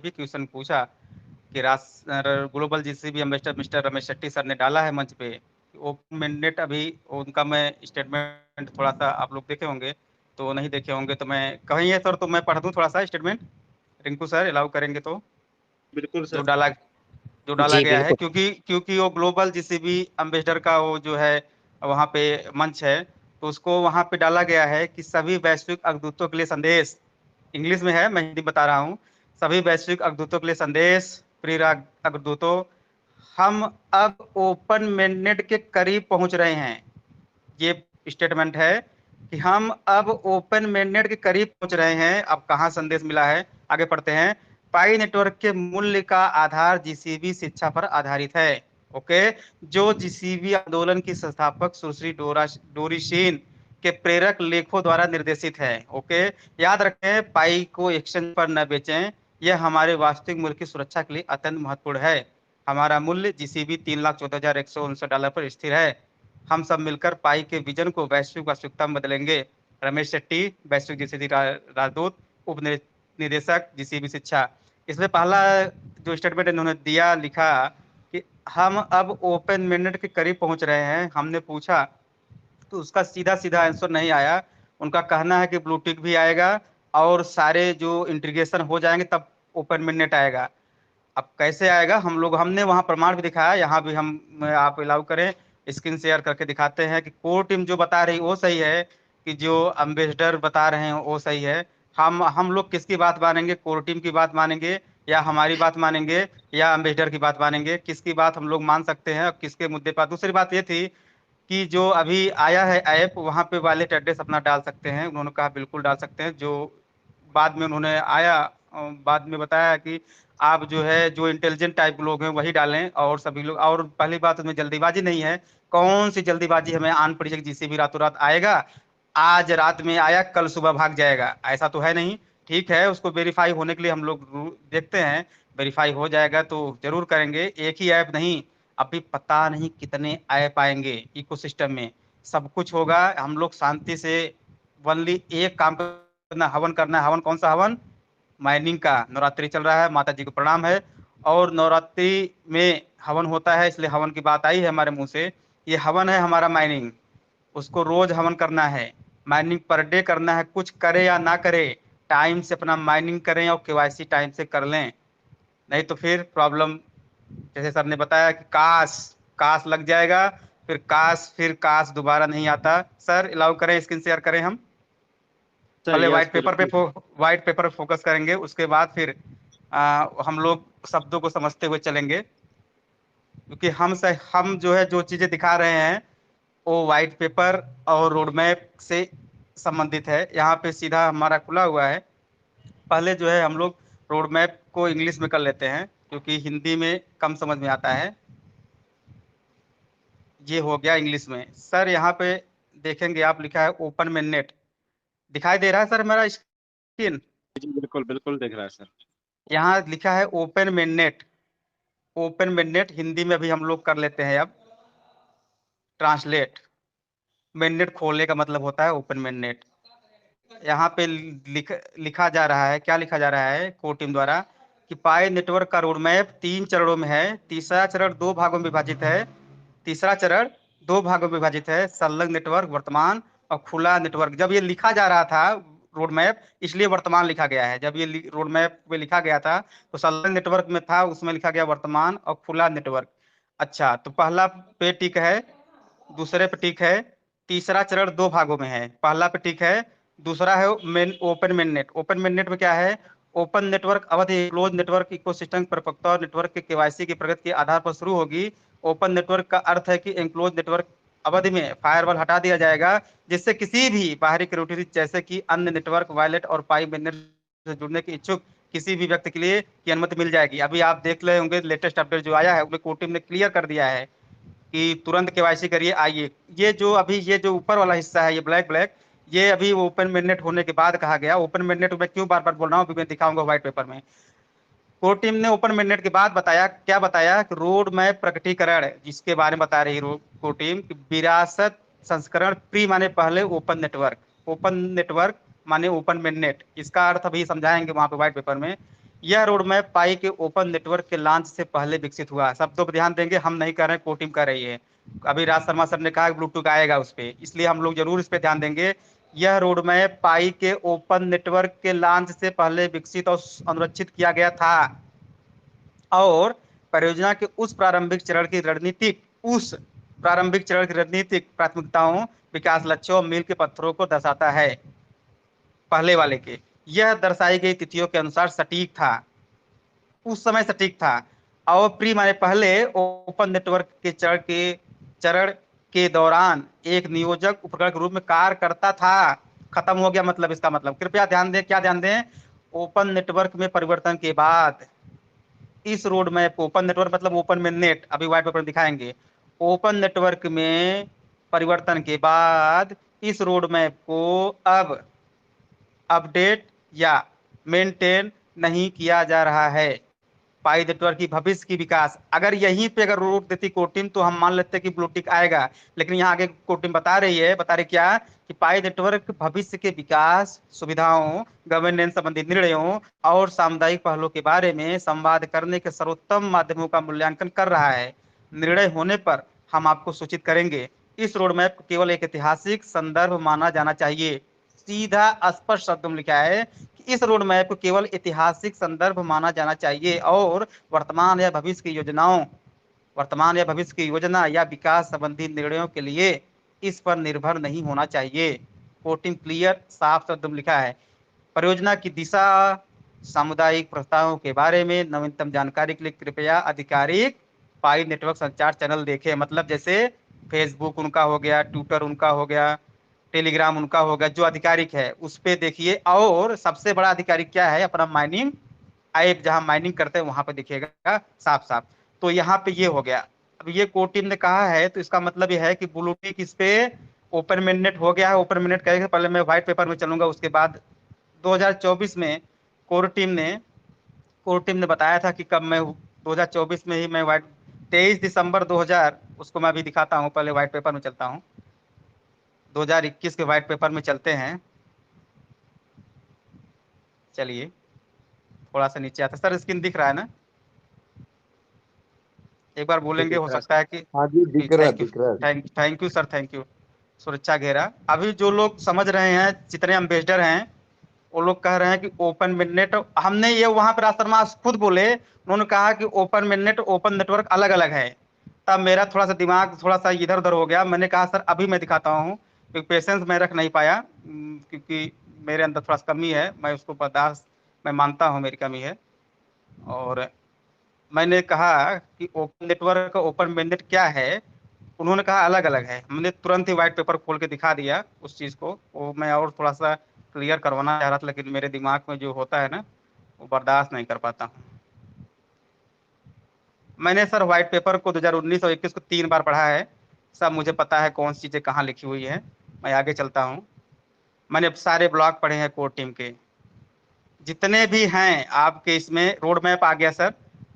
भी क्वेश्चन पूछा कि global GCB ambassador mister Ramesh Shetty sir ने डाला है मंच पे ओपन मैंडेट। अभी उनका मैं स्टेटमेंट थोड़ा सा आप लोग देखे होंगे, तो नहीं देखे होंगे तो मैं कहीं है सर, तो मैं पढ़ दूं थोड़ा सा स्टेटमेंट, रिंकू सर अलाउ करेंगे तो। बिल्कुल जो सर। डाला जो डाला जी गया है, बिल्कुल। क्योंकि वो ग्लोबल जीसीबी एम्बेसडर का वो जो है वहाँ पे मंच है, तो उसको वहाँ पे डाला गया है कि सभी वैश्विक अग्रदूतों के लिए संदेश, इंग्लिश में है मैं हिंदी बता रहा हूँ। सभी वैश्विक अग्रदूतों के लिए संदेश, प्रिय अग्रदूतों, हम अब ओपन मेननेट के करीब पहुंच रहे हैं। ये स्टेटमेंट है कि हम अब ओपन मेननेट के करीब पहुंच रहे हैं। अब कहाँ संदेश मिला है, आगे पढ़ते हैं। पाई नेटवर्क के मूल्य का आधार जीसीबी शिक्षा पर आधारित है। ओके, जो जीसीबी आंदोलन की संस्थापक सुश्री डोरी शीन के प्रेरक लेखों द्वारा निर्देशित है। ओके, याद रखें पाई को एक्सचेंज पर न बेचें, यह हमारे वास्तविक मूल्य की सुरक्षा के लिए अत्यंत महत्वपूर्ण है। हमारा मूल्य जीसीबी $3,14,159 पर स्थिर है। हम सब मिलकर पाई के विजन को वैश्विक वास्तविकता में बदलेंगे। रमेश शेट्टी, वैश्विक जीसीबी राजदूत, उप निदेशक जीसीबी शिक्षा। इसमें पहला जो स्टेटमेंट इन्होंने दिया, लिखा कि हम अब ओपन मिनट के करीब पहुंच रहे हैं। हमने पूछा तो उसका सीधा सीधा आंसर नहीं आया। उनका कहना है कि ब्लूटिक भी आएगा और सारे जो इंटीग्रेशन हो जाएंगे तब ओपन मिनट आएगा। अब कैसे आएगा, हमने वहां प्रमाण भी दिखाया, यहाँ भी हम आप अलाउ करें स्क्रीन शेयर करके दिखाते हैं कि कोर टीम जो बता रही वो सही है कि जो अम्बेसडर बता रहे हैं वो सही है। हम लोग किसकी बात मानेंगे, कोर टीम की बात मानेंगे या हमारी बात मानेंगे या अम्बेसडर की बात मानेंगे, किसकी बात हम लोग मान सकते हैं और किसके मुद्दे पर। दूसरी बात ये थी कि जो अभी आया है ऐप, वहाँ पे वॉलेट एड्रेस अपना डाल सकते हैं। उन्होंने कहा बिल्कुल डाल सकते हैं। जो बाद में उन्होंने बाद में बताया कि आप जो है जो इंटेलिजेंट टाइप लोग हैं वही डालें और सभी लोग। और पहली बात उसमें जल्दीबाजी नहीं है। कौन सी जल्दीबाजी हमें आन पड़ी है कि जिससे भी रातों रात आएगा, आज रात में आया कल सुबह भाग जाएगा, ऐसा तो है नहीं। ठीक है, उसको वेरीफाई होने के लिए हम लोग देखते हैं, वेरीफाई हो जाएगा तो जरूर करेंगे। एक ही ऐप नहीं, अभी पता नहीं कितने ऐप आएंगे इकोसिस्टम में, सब कुछ होगा। हम लोग शांति से वनली एक काम करना, हवन करना है। हवन कौन सा हवन, माइनिंग का। नवरात्रि चल रहा है, माता जी को प्रणाम है और नवरात्रि में हवन होता है, इसलिए हवन की बात आई है हमारे मुंह से। ये हवन है हमारा माइनिंग, उसको रोज हवन करना है, माइनिंग पर डे करना है। कुछ करे या ना करे, टाइम से अपना माइनिंग करें और केवाईसी टाइम से कर लें, नहीं तो फिर प्रॉब्लम। जैसे सर ने बताया कि काश काश लग जाएगा, फिर काश दोबारा नहीं आता। सर अलाउ करें स्क्रीन शेयर करें हम। सर पहले यस बिल्कुल। व्हाइट पेपर फोकस करेंगे, उसके बाद फिर हम लोग शब्दों को समझते हुए चलेंगे, क्योंकि हम जो है जो चीजें दिखा रहे हैं वो व्हाइट पेपर और रोड मैप से संबंधित है। यहाँ पे सीधा हमारा खुला हुआ है। पहले जो है हम लोग रोड मैप को इंग्लिश में कर लेते हैं क्योंकि हिंदी में कम समझ में आता है। ये हो गया इंग्लिश में। सर यहाँ पे देखेंगे आप, लिखा है ओपन मेननेट, दिखाई दे रहा है सर मेरा स्क्रीन। जी बिल्कुल बिल्कुल देख रहा है सर। यहाँ लिखा है open mainnet. Open mainnet Hindi में भी हम लोग कर लेते हैं अब ट्रांसलेट। मेननेट खोलने का मतलब होता है ओपन मेननेट। यहाँ पे लिखा जा रहा है, क्या लिखा जा रहा है कोर टीम द्वारा, कि पाई नेटवर्क का रोड मैप 3 चरणों में है। तीसरा चरण 2 भागों में विभाजित है। तीसरा चरण 2 भागों में विभाजित है, संलग्न नेटवर्क वर्तमान और खुला नेटवर्क। जब ये लिखा जा रहा था रोड मैप, इसलिए वर्तमान लिखा गया है। जब ये रोड मैप पे लिखा गया था तो संलग्न नेटवर्क में था, उसमें लिखा गया वर्तमान और खुला नेटवर्क। अच्छा, तो पहला पे टिक है, दूसरे पे टिक है, तीसरा चरण 2 भागों में है। पहला पे टिक है, दूसरा है ओपन मेननेट। ओपन मेननेट में क्या है, ओपन नेटवर्क अवधि क्लोज नेटवर्क इकोसिस्टम परिपक्वता और नेटवर्क के केवाईसी की प्रगति के आधार पर शुरू होगी। ओपन नेटवर्क का अर्थ है कि एंक्लोज नेटवर्क अवधि में फायरवॉल हटा दिया जाएगा, जिससे किसी भी बाहरी कनेक्टिविटी जैसे कि अन्य नेटवर्क, वायलेट और पाई मेननेट से जुड़ने के इच्छुक किसी भी व्यक्ति के लिए की अनुमति मिल जाएगी। अभी आप देख रहे होंगे लेटेस्ट अपडेट जो आया है उसमें कोर्ट टीम ने क्लियर कर दिया है कि तुरंत केवाईसी करिए आइए। ये जो अभी ये जो ऊपर वाला हिस्सा है, ये ब्लैक ब्लैक, ये अभी ओपन मेननेट होने के बाद कहा गया। ओपन मेननेट में क्यों बार बार बोल रहा हूँ, अभी मैं दिखाऊंगा व्हाइट पेपर में। कोर टीम ने ओपन मेननेट के बाद बताया, क्या बताया कि रोड मैप प्रकटीकरण, जिसके बारे में बता रही कोर टीम, विरासत संस्करण प्री माने पहले ओपन नेटवर्क, ओपन नेटवर्क माने ओपन मेननेट। इसका अर्थ अभी समझाएंगे वहां पे व्हाइट पेपर में। यह रोड मैप पाई के ओपन नेटवर्क के लॉन्च से पहले विकसित हुआ। शब्दों पर ध्यान देंगे, हम नहीं कर रहे हैं, कोर टीम कर रही है। अभी राज शर्मा सर ने कहा ब्लूटूथ आएगा उस पर, इसलिए हम लोग जरूर इस पर ध्यान देंगे। यह रोड मैप पाई के ओपन नेटवर्क के लॉन्च से पहले विकसित और अनुरक्षित किया गया था और परियोजना के उस प्रारंभिक चरण की रणनीतिक प्राथमिकताओं, विकास लक्ष्यों और मील के पत्थरों को दर्शाता है। पहले वाले के यह दर्शाई गई तिथियों के अनुसार सटीक था, उस समय सटीक था। और प्री माने पहले ओपन नेटवर्क के चरण के दौरान एक नियोजक उपकरण के रूप में कार्य करता था। खत्म हो गया, मतलब इसका मतलब कृपया ध्यान दें, क्या ध्यान दें, ओपन नेटवर्क में परिवर्तन के बाद इस रोड मैप, ओपन नेटवर्क मतलब ओपन में नेट, अभी व्हाइट पेपर में दिखाएंगे। ओपन नेटवर्क में परिवर्तन के बाद इस रोड मैप को अब अपडेट या मेंटेन नहीं किया जा रहा है। पाई नेटवर्क की भविष्य की विकास, अगर यहीं पे अगर रोक देती कोर टीम तो हम मान लेते कि ब्लूटिक आएगा, लेकिन यहाँ आगे कोर टीम बता रही क्या कि पाई नेटवर्क भविष्य के विकास, सुविधाओं, गवर्नेंस संबंधी निर्णयों और सामुदायिक पहलों के बारे में संवाद करने के सर्वोत्तम माध्यमों का मूल्यांकन कर रहा है। निर्णय होने पर हम आपको सूचित करेंगे। इस रोडमैप को केवल एक ऐतिहासिक संदर्भ माना जाना चाहिए। सीधा स्पष्ट शब्दों में लिखा है कि इस रोड मैप को केवल ऐतिहासिक संदर्भ माना जाना चाहिए और वर्तमान या भविष्य की योजना या विकास संबंधी निर्णयों के लिए इस पर निर्भर नहीं होना चाहिए। कोटिंग क्लियर, साफ शब्दों में लिखा है। परियोजना की दिशा, सामुदायिक प्रस्तावों के बारे में नवीनतम जानकारी के लिए कृपया आधिकारिक पाई नेटवर्क संचार चैनल देखें। मतलब जैसे फेसबुक उनका हो गया, ट्विटर उनका हो गया, टेलीग्राम उनका हो गया, जो आधिकारिक है उस पे देखिए। और सबसे बड़ा आधिकारिक क्या है, अपना माइनिंग ऐप, जहां माइनिंग करते हैं वहां पे दिखेगा साफ साफ। तो यहाँ पे ये हो गया। अब ये कोर टीम ने कहा है तो इसका मतलब ये है कि ब्लूटिक इस पे ओपन मिनट हो गया है। ओपन मिनट कहेंगे, पहले मैं व्हाइट पेपर में चलूंगा, उसके बाद 2024 में कोर टीम ने बताया था कि कब मैं 2024 में ही मैं व्हाइट 23 दिसंबर 2000, उसको मैं अभी दिखाता हूँ, पहले व्हाइट पेपर में चलता हूँ। 2021 के व्हाइट पेपर में चलते हैं। चलिए थोड़ा सा नीचे आता, सर स्क्रीन दिख रहा है ना? एक बार बोलेंगे, हो दिख रहा है सकता है कि हाँ जी, दिख रहा है, थैंक यू, दिख रहा है। Thank you sir, thank you. सुरक्षा घेरा, अभी जो लोग समझ रहे हैं, जितने एम्बेसडर हैं वो लोग कह रहे हैं कि ओपन मिडनेट, हमने ये वहां पर राजशर्मा खुद बोले, उन्होंने कहा कि ओपन मिडनेट ओपन नेटवर्क अलग अलग है। तब मेरा थोड़ा सा दिमाग थोड़ा सा इधर उधर हो गया, मैंने कहा सर अभी मैं दिखाता हूँ, क्योंकि पेशेंस मैं रख नहीं पाया, क्योंकि मेरे अंदर थोड़ा सा कमी है, मैं उसको बर्दाश्त, मैं मानता हूँ मेरी कमी है। और मैंने कहा कि ओपन नेटवर्क ओपन मिडनेट क्या है, उन्होंने कहा अलग अलग है। हमने तुरंत ही व्हाइट पेपर खोल के दिखा दिया उस चीज को, वो मैं और थोड़ा सा क्लियर करवाना चाह रहा था, लेकिन मेरे दिमाग में जो होता है ना वो बर्दाश्त नहीं कर पाता हूँ। मैंने सर व्हाइट पेपर को 2019 और 21 को 3 बार पढ़ा है, सब मुझे पता है कौन सी चीजें कहाँ लिखी हुई है। मैं आगे चलता हूँ। मैंने सारे ब्लॉग पढ़े हैं कोर टीम के, जितने भी हैं आपके। इसमें रोड मैप आ गया सर,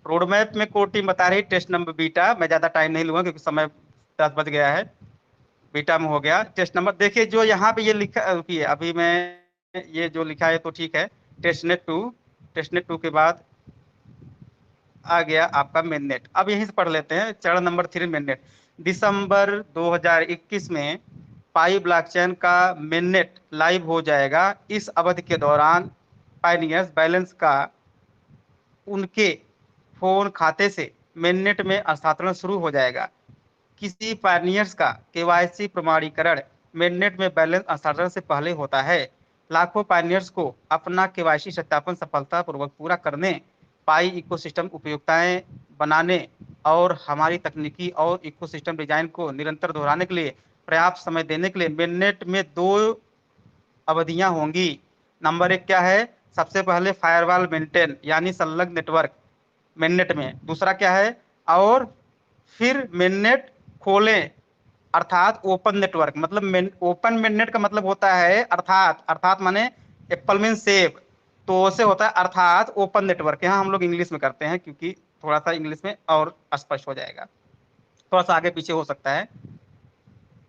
रोड मैप में कोर टीम बता रही टेस्ट नंबर बीटा, मैं ज्यादा टाइम नहीं लूंगा क्योंकि समय 10 बज गया है। बीटा में हो गया टेस्ट नंबर, देखिए जो यहाँ पे ये लिखा, रुकिए अभी मैं, ये जो लिखा है तो ठीक है, टेस्टनेट 2 के बाद आ गया आपका मेननेट। अब यहीं से पढ़ लेते हैं, चरण नंबर 3 मेननेट। दिसंबर 2021 में पाई ब्लॉकचेन का मेननेट लाइव हो जाएगा। इस अवधि के दौरान पाइनियर्स बैलेंस का उनके फोन खाते से मेननेट में हस्तांतरण शुरू हो जाएगा। किसी पायनियर्स का केवाईसी प्रमाणीकरण मेननेट में बैलेंस हस्तांतरण से पहले होता है। लाखों पायनियर्स को अपना केवाईसी सत्यापन सफलतापूर्वक पूरा करने, पाई इकोसिस्टम उपयोगिताएं बनाने और हमारी तकनीकी और इकोसिस्टम डिजाइन को निरंतर दोहराने के लिए पर्याप्त समय देने के लिए मेननेट में 2 अवधियां होंगी। नंबर 1 क्या है, सबसे पहले फायरवॉल मेंटेन यानी संलग्न नेटवर्क मेननेट में। दूसरा क्या है, और फिर मेननेट खोलें अर्थात ओपन नेटवर्क, मतलब ओपन मेननेट का मतलब होता है अर्थात, अर्थात माने एप्पल मीन सेव, तो उससे होता है अर्थात ओपन नेटवर्क। यहाँ हम लोग इंग्लिश में करते हैं क्योंकि थोड़ा सा इंग्लिश में और स्पष्ट हो जाएगा, थोड़ा सा आगे पीछे हो सकता है।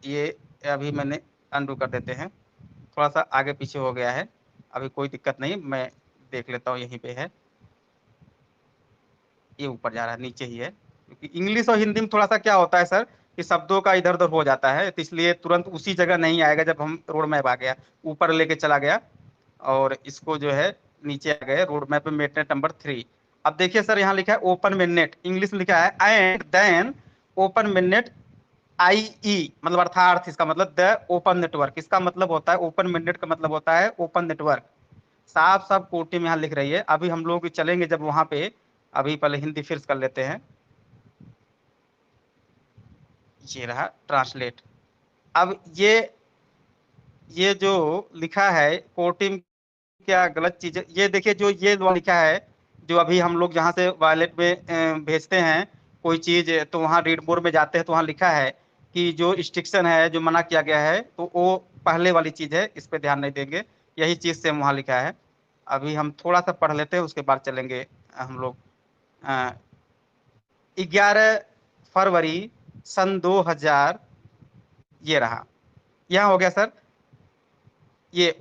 ये अभी मैंने अनडू कर देते हैं, थोड़ा सा आगे पीछे हो गया है, अभी कोई दिक्कत नहीं, मैं देख लेता हूँ यहीं पे है। ये ऊपर जा रहा है, नीचे ही है, क्योंकि इंग्लिश और हिंदी में थोड़ा सा क्या होता है सर कि शब्दों का इधर उधर हो जाता है, तो इसलिए तुरंत उसी जगह नहीं आएगा जब हम रोड मैप आ गया, ऊपर लेके चला गया और इसको जो है नीचे आ गए रोड मैप में मेटनेट नंबर 3। अब देखिए सर यहाँ लिखा है ओपन मिडनेट, इंग्लिश में लिखा है एंड देन ओपन मिडनेट आईई, मतलब अर्थात इसका मतलब द ओपन नेटवर्क, इसका मतलब होता है ओपन मिडनेट का मतलब होता है ओपन नेटवर्क। साफ साफ कोटि में यहाँ लिख रही है। अभी हम लोग चलेंगे जब वहां पे, अभी पहले हिंदी फिर कर लेते हैं, ये रहा ट्रांसलेट। अब ये जो लिखा है कोटि में क्या गलत चीज है, ये देखिए जो ये लिखा है, जो अभी हम लोग जहाँ से वॉलेट में भेजते हैं कोई चीज, तो वहाँ रीड मोड में जाते हैं तो वहाँ लिखा है कि जो रिस्ट्रिक्शन है, जो मना किया गया है, तो वो पहले वाली चीज है, इस पे ध्यान नहीं देंगे, यही चीज से वहाँ लिखा है। अभी हम थोड़ा सा पढ़ लेते हैं, उसके बाद चलेंगे हम लोग। 11 फरवरी सन 2000, ये रहा, यहाँ हो गया सर। ये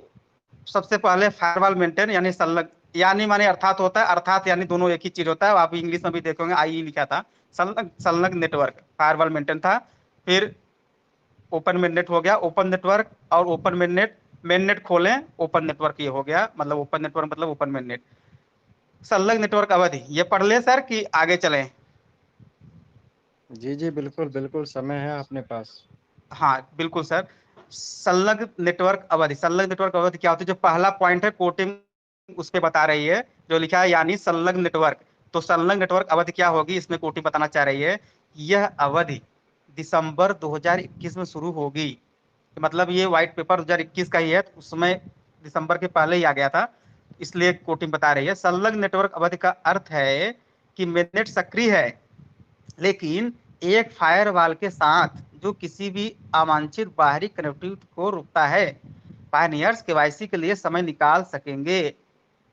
सबसे पहले फायरवॉल मेंटेन यानी संलग्न, यानी माने अर्थात होता है, अर्थात यानी दोनों एक ही चीज होता है, आप इंग्लिश में भी देखोगे आई लिखा था। संलग्न नेटवर्क फायरवॉल मेंटेन था। फिर ओपन मेननेट हो गया, ओपन नेटवर्क और ओपन मेननेट, मेननेट खोलें ओपन नेटवर्क, ये हो गया, मतलब ओपन नेटवर्क मतलब ओपन मेननेट। संलग्न नेटवर्क अवधि ये पढ़ ले सर कि आगे चलें? जी जी बिल्कुल बिल्कुल, समय है अपने पास। हाँ बिल्कुल सर। संलग्न नेटवर्क अवधि, संलग्न नेटवर्क अवधि क्या होती है? जो पहला पॉइंट है कोटिंग उस पे बता रही है, जो लिखा है यानी संलग्न नेटवर्क। तो संलग्न नेटवर्क अवधि क्या होगी, इसमें कोटिंग बताना चाह रही है, यह अवधि दिसंबर 2021 में शुरू होगी। मतलब ये व्हाइट पेपर 2021 का ही है, तो उसमें दिसंबर के पहले ही आ गया था, इसलिए कोटिंग बता रही है। संलग्न नेटवर्क अवधि का अर्थ है कि मेननेट सक्रिय है, लेकिन एक फायरवॉल के साथ जो किसी भी अवांछित बाहरी कनेक्टिविटी को रोकता है। पायनियर्स केवाईसी के लिए समय निकाल सकेंगे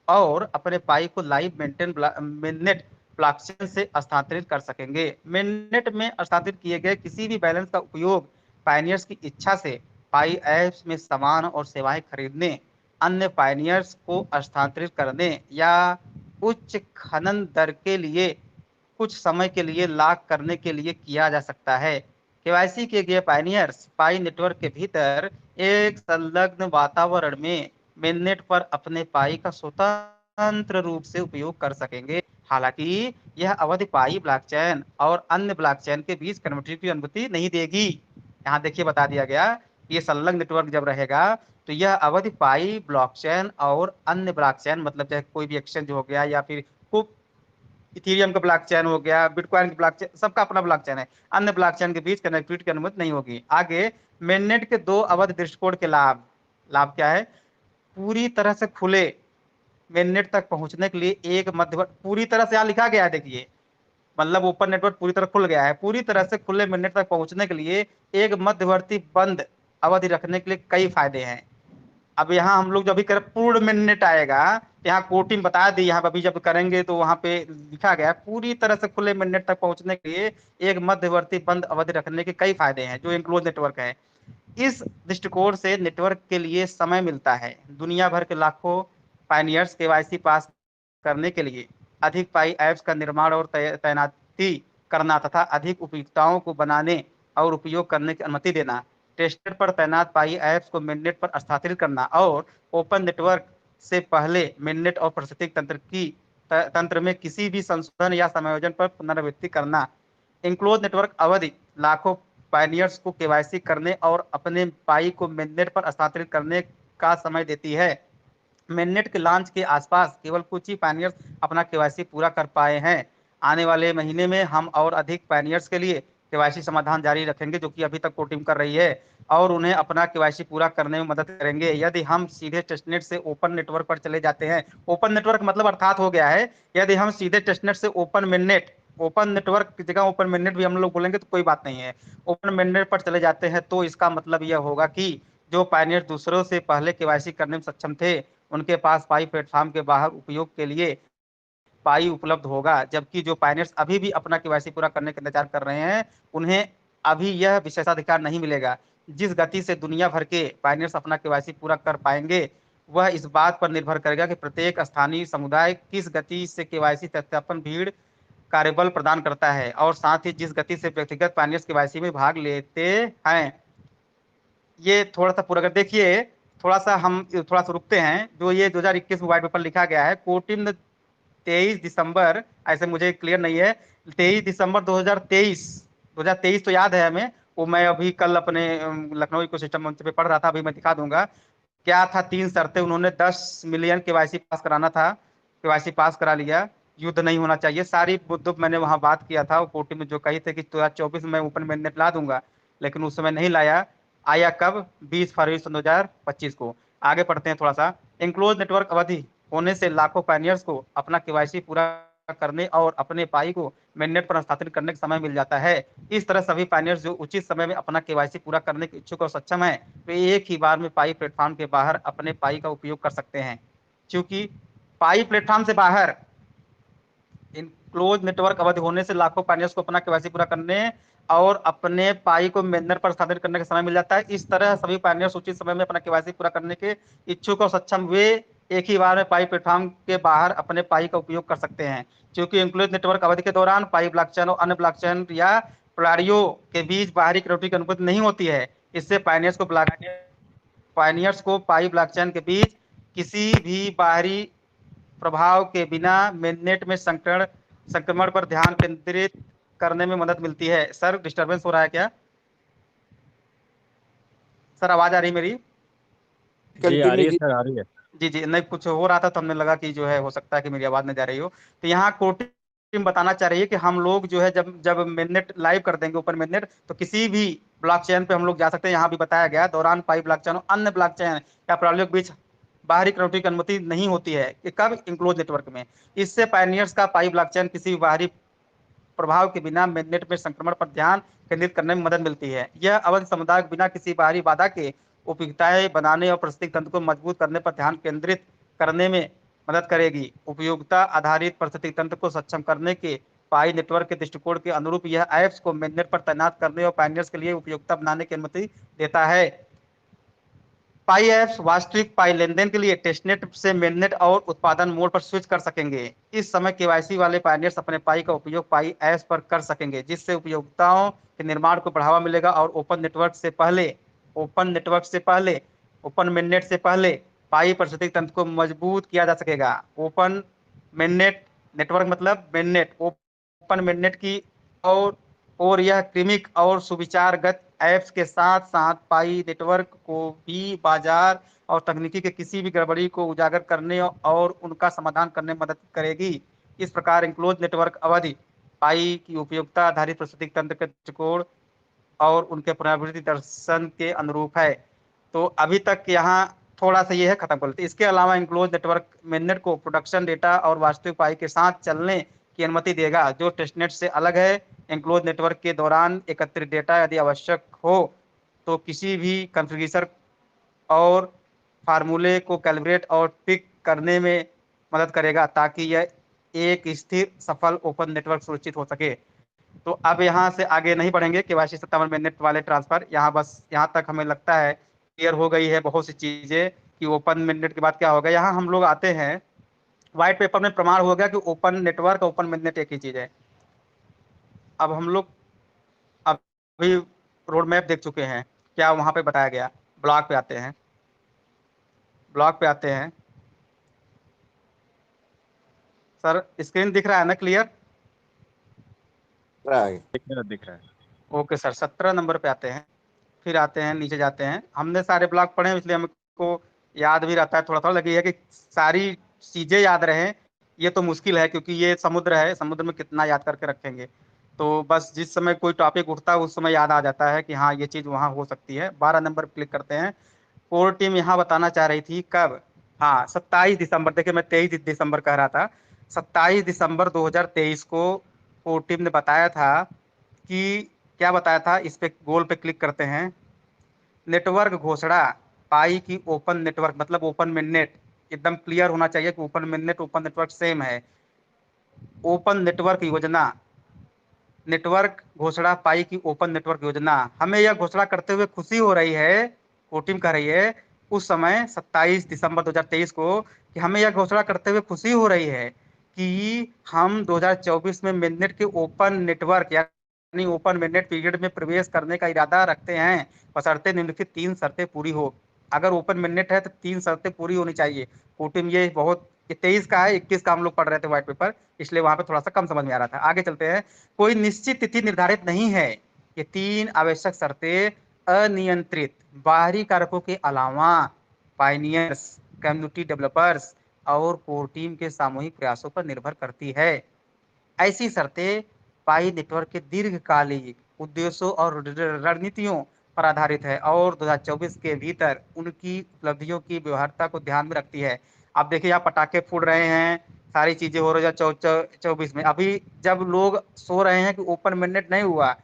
और अपने पाई को लाइव मेननेट ब्लॉकचेन से स्थानांतरित कर सकेंगे। मेननेट में स्थानांतरित किए गए किसी भी बैलेंस का उपयोग पायनियर्स की इच्छा से पाई ऐप्स में सामान और सेवाएं खरीदने, अन्य पायनियर्स को स्थानांतरित करने या उच्च खनन दर के लिए कुछ समय के लिए लॉक करने के लिए किया जा सकता है। केवाईसी किए गए पायनियर्स पाई नेटवर्क के भीतर एक संलग्न वातावरण में मेननेट पर अपने पाई का स्वतंत्र रूप से उपयोग कर सकेंगे। हालांकि यह अवधि पाई ब्लॉकचेन और अन्य ब्लॉकचेन के बीच कन्वर्टिबिलिटी की अनुमति नहीं देगी। यहाँ देखिए बता दिया गया, ये संलग्न नेटवर्क जब रहेगा तो यह अवधि पाई ब्लॉकचेन और अन्य ब्लॉकचेन, मतलब चाहे कोई भी एक्सचेंज हो गया या फिर इथेरियम का ब्लॉकचेन हो गया, बिटकॉइन की ब्लॉकचेन, सबका अपना ब्लॉकचेन है, अन्य ब्लॉकचेन के बीच कनेक्टिविटी की अनुमति नहीं होगी। आगे मेननेट के दो अवधि दृष्टिकोण के लाभ। लाभ क्या है? पूरी तरह से खुले मेननेट तक पहुंचने के लिए एक मध्यवर्ती, पूरी तरह से यहाँ लिखा गया है देखिए, मतलब ओपन नेटवर्क पूरी तरह खुल गया है, पूरी तरह से खुले मेननेट तक पहुंचने के लिए एक मध्यवर्ती बंद अवधि रखने के लिए कई फायदे हैं। अब यहाँ हम लोग जब भी कर पूर्ण मिनट आएगा, यहाँ कोटिंग बता दी, यहाँ अभी जब करेंगे तो वहां पे लिखा गया पूरी तरह से खुले मिनट तक पहुंचने के लिए एक मध्यवर्ती बंद अवधि रखने के कई फायदे हैं, जो इंक्लोज नेटवर्क है। इस दृष्टिकोण से नेटवर्क के लिए समय मिलता है। दुनिया भर के लाखों पायनियर्स केवाईसी पास करने के लिए अधिक पाई ऐप्स का निर्माण और तैनाती करना तथा अधिक उपयोगिताओं को बनाने और उपयोग करने की अनुमति देना, टेस्टनेट पर तैनात पाई ऐप्स को मेननेट पर स्थानांतरित करना और ओपन नेटवर्क से पहले मेननेट और पारिस्थितिक तंत्र में किसी भी संशोधन या समायोजन पर पुनरावृत्ति करना। इंक्लोज नेटवर्क अवधि लाखों पायनियर्स को केवाईसी करने और अपने पाई को मेननेट पर स्थानांतरित करने का समय देती है। मेननेट के लॉन्च के आसपास केवल कुछ ही पायनियर्स अपना केवाईसी पूरा कर पाए हैं। आने वाले महीने में हम और अधिक पायनियर्स के लिए केवाईसी समाधान जारी रखेंगे, जो कि अभी तक कोटिंग कर रही है, और उन्हें अपना केवाईसी पूरा करने में मदद करेंगे। यदि हम सीधे टेस्टनेट से ओपन नेटवर्क पर चले जाते हैं, ओपन नेटवर्क मतलब अर्थात हो गया है, यदि हम सीधे टेस्टनेट से ओपन मेननेट, ओपन नेटवर्क की जगह ओपन मेननेट भी हम लोग बोलेंगे तो कोई बात नहीं है, ओपन मेननेट पर चले जाते हैं, तो इसका मतलब यह होगा कि जो पायनियर दूसरों से पहले केवाईसी करने में सक्षम थे, उनके पास पाई प्लेटफॉर्म के बाहर उपयोग के लिए पाई उपलब्ध होगा, जबकि जो पायनियर्स अभी भी अपना केवाईसी पूरा करने का इंतजार कर रहे हैं, उन्हें अभी यह विशेषाधिकार नहीं मिलेगा। जिस गति से दुनिया भर के पायनियर्स अपना केवाईसी पूरा कर पाएंगे, वह इस बात पर निर्भर करेगा कि प्रत्येक स्थानीय समुदाय किस गति से केवाईसी सत्यापन भीड़ कार्यबल प्रदान करता है और साथ ही जिस गति से व्यक्तिगत पायनियर्स केवाईसी में भाग लेते हैं, ये थोड़ा सा पूरा कर देखिए। थोड़ा सा रुकते हैं। जो ये 2021 में व्हाइट पेपर लिखा गया है, कोर टीम ने 23 दिसंबर, ऐसे मुझे क्लियर नहीं है, 23 दिसंबर 2023, 2023 तो याद है हमें, वो मैं अभी कल अपने लखनऊ इकोसिस्टम मंच पे पढ़ रहा था, अभी मैं दिखा दूंगा। क्या था, 3 शर्तें उन्होंने, 10 मिलियन केवाईसी पास कराना था, केवाईसी पास करा लिया, युद्ध नहीं होना चाहिए, सारी मुद्दों पे मैंने वहां बात किया था। वो कोर्ट में जो कही थे कि 2024 में ओपन मैंडेट ला दूंगा, लेकिन उस समय नहीं लाया। आया कब? 20 फरवरी 2025 को। आगे पढ़ते हैं थोड़ा सा। इंक्लोज नेटवर्क अवधि होने से लाखों पायनियर्स को अपना केवाईसी पूरा करने और अपने पाई को मेननेट पर हस्तांतरित करने का समय मिल जाता है। इस तरह सभी पायनियर्स जो उचित समय में अपना केवाईसी पूरा करने के इच्छुक और सक्षम है, वे एक ही बार में पाई प्लेटफॉर्म के बाहर अपने पाई का उपयोग कर सकते हैं। क्योंकि पाई प्लेटफॉर्म से बाहर इन क्लोज नेटवर्क अवधि होने से लाखों पायनियर्स को अपना केवाईसी पूरा करने और अपने पाई को मेननेट पर हस्तांतरित करने का समय मिल जाता है। इस तरह सभी पायनियर्स उचित समय में अपना केवाईसी पूरा करने के इच्छुक और सक्षम वे एक ही बार में पाई प्लेटफॉर्म के बाहर अपने पाई का उपयोग कर सकते हैं। क्योंकि इंक्लूड नेटवर्क अवधि के दौरान पाई ब्लॉकचेन और अन्य ब्लॉकचेन या प्रणालियों के बीच बाहरी कनेक्टिविटी की अनुमति नहीं होती है। इससे पायनियर्स को पाई ब्लॉकचेन के बीच किसी भी बाहरी प्रभाव के बिना मेननेट में संक्रमण पर ध्यान केंद्रित करने में मदद मिलती है। सर डिस्टरबेंस हो रहा है क्या? सर आवाज आ रही मेरी? जी आ रही है सर, आ रही है। जी जी, नहीं कुछ हो रहा था तो हमने लगा कि जो है हो सकता है कि मेरी आवाज नहीं जा रही हो। तो यहाँ कोर्ट टीम बताना चाह रही है कि हम लोग जो है जब जब मेननेट लाइव कर देंगे ओपन मेननेट, तो किसी भी ब्लॉकचेन पे हम लोग जा सकते हैं। यहाँ भी बताया गया दौरान पाई ब्लॉकचेन और अन्य ब्लॉकचेन या प्रणालियों के बीच बाहरी कनेक्टिविटी की अनुमति नहीं होती है कि कब? इंक्लोज नेटवर्क में। इससे पायनियर्स का पाई ब्लॉकचेन किसी भी बाहरी प्रभाव के बिना मेननेट में संक्रमण पर ध्यान केंद्रित करने में मदद मिलती है। यह अवधि समुदाय को बिना किसी बाहरी बाधा के उपयुक्तताएं बनाने और पारिस्थितिक तंत्र को मजबूत करने पर ध्यान केंद्रित करने में मदद करेगी। उपयोगिता आधारित पारिस्थितिक तंत्र को सक्षम करने के पाई नेटवर्क के दृष्टिकोण के अनुरूप यह ऐप्स को मेननेट पर तैनात करने और पायनियर्स के लिए उपयोगिता बनाने की अनुमति देता है। पाई ऐप्स वास्तविक पाई लेनदेन के लिए टेस्टनेट से मेननेट और उत्पादन मोड पर स्विच कर सकेंगे। इस समय केवाईसी वाले पायनियर्स अपने पाई का उपयोग पाई ऐप्स पर कर सकेंगे, जिससे उपयोगिताओं के निर्माण को बढ़ावा मिलेगा और ओपन मेननेट से पहले पाई पारिस्थितिक तंत्र को मजबूत किया जा सकेगा। ओपन मेननेट नेटवर्क मतलब मेननेट, ओपन मेननेट की और यह क्रमिक और सुविचारगत ऐप्स के साथ साथ पाई नेटवर्क को भी बाजार और तकनीकी के किसी भी गड़बड़ी को उजागर करने और उनका समाधान करने में मदद करेगी। इस प्रकार इंक्लोज नेटवर्क अवधि पाई की उपयोगिता आधारित पारिस्थितिक तंत्र के दृष्टिकोण और उनके पुनरावृत्ति दर्शन के अनुरूप है। तो अभी तक यहाँ थोड़ा सा ये है, खत्म कर लेते। इसके अलावा इंक्लोज नेटवर्क मेननेट को प्रोडक्शन डेटा और वास्तविक पाई के साथ चलने की अनुमति देगा, जो टेस्टनेट से अलग है। इंक्लोज नेटवर्क के दौरान एकत्रित डेटा यदि आवश्यक हो तो किसी भी कॉन्फ़िगरेशन और फार्मूले को कैलिब्रेट और पिक करने में मदद करेगा, ताकि यह एक स्थिर सफल ओपन नेटवर्क सुनिश्चित हो सके। तो अब यहाँ से आगे नहीं बढ़ेंगे। केवाईसी 57 में नेट वाले ट्रांसफर, यहाँ बस यहाँ तक हमें लगता है क्लियर हो गई है बहुत सी चीजें कि ओपन मिडनेट के बाद क्या होगा। यहाँ हम लोग आते हैं, व्हाइट पेपर में प्रमाण हो गया कि ओपन नेटवर्क ओपन मिडनेट एक ही चीज है। अब हम लोग अभी रोड मैप देख चुके हैं, क्या वहां पे बताया गया। ब्लॉक पे आते हैं, ब्लॉक पे आते हैं। सर स्क्रीन दिख रहा है ना क्लियर? दिख रहा है। ओके सर, 17 नंबर पे आते हैं, फिर आते हैं नीचे जाते हैं। हमने सारे ब्लॉक पढ़े हैं इसलिए हमको याद भी रहता है थोड़ा थोड़ा। लगी है कि सारी चीजें याद रहे ये तो मुश्किल है, क्योंकि ये समुद्र है, समुद्र में कितना याद करके रखेंगे। तो बस जिस समय कोई टॉपिक उठता है उस समय याद आ जाता है कि हाँ ये चीज वहाँ हो सकती है। 12 नंबर पर क्लिक करते हैं। कोर टीम यहाँ बताना चाह रही थी कब? हाँ 27 दिसंबर, देखिए मैं 23 दिसंबर कह रहा था, 27 दिसंबर 2023 को कोर टीम ने बताया था कि, क्या बताया था, इस पे गोल पे क्लिक करते हैं। नेटवर्क घोषणा पाई की ओपन नेटवर्क मतलब ओपन मिडनेट, एकदम क्लियर होना चाहिए कि ओपन मिडनेट ओपन नेटवर्क सेम है। ओपन नेटवर्क योजना, नेटवर्क घोषणा पाई की ओपन नेटवर्क योजना, हमें यह घोषणा करते हुए खुशी हो रही है, वो टीम कह रही है उस समय 27 दिसंबर 2023 को, कि हमें यह घोषणा करते हुए खुशी हो रही है कि हम 2024 में मिडनेट के ओपन नेटवर्क यानी ओपन मिडनेट पीरियड में प्रवेश करने का इरादा रखते हैं, बशर्ते निम्नलिखित 3 शर्तें पूरी हो। अगर ओपन मिडनेट है तो 3 शर्तें पूरी होनी चाहिए। कोटिम ये 23 का है, 21 का हम लोग पढ़ रहे थे व्हाइट पेपर, इसलिए वहां पे थोड़ा सा कम समझ में आ रहा था। आगे चलते हैं। कोई निश्चित तिथि निर्धारित नहीं है। ये 3 आवश्यक शर्तें अनियंत्रित बाहरी कारकों के अलावा पायनियर्स, कम्युनिटी डेवलपर्स और कोर टीम के सामूहिक प्रयासों पर निर्भर करती है। ऐसी शर्तें पाई नेटवर्क के दीर्घकालिक उद्देश्यों और रणनीतियों पर आधारित है और 2024 के भीतर उनकी उपलब्धियों की व्यवहार्यता को ध्यान में रखती है। अब देखिए यहाँ पटाखे फूट रहे हैं, सारी चीजें हो रही है 24 में। अभी जब लोग सो रहे हैं कि ओपन मिडनेट नहीं हुआ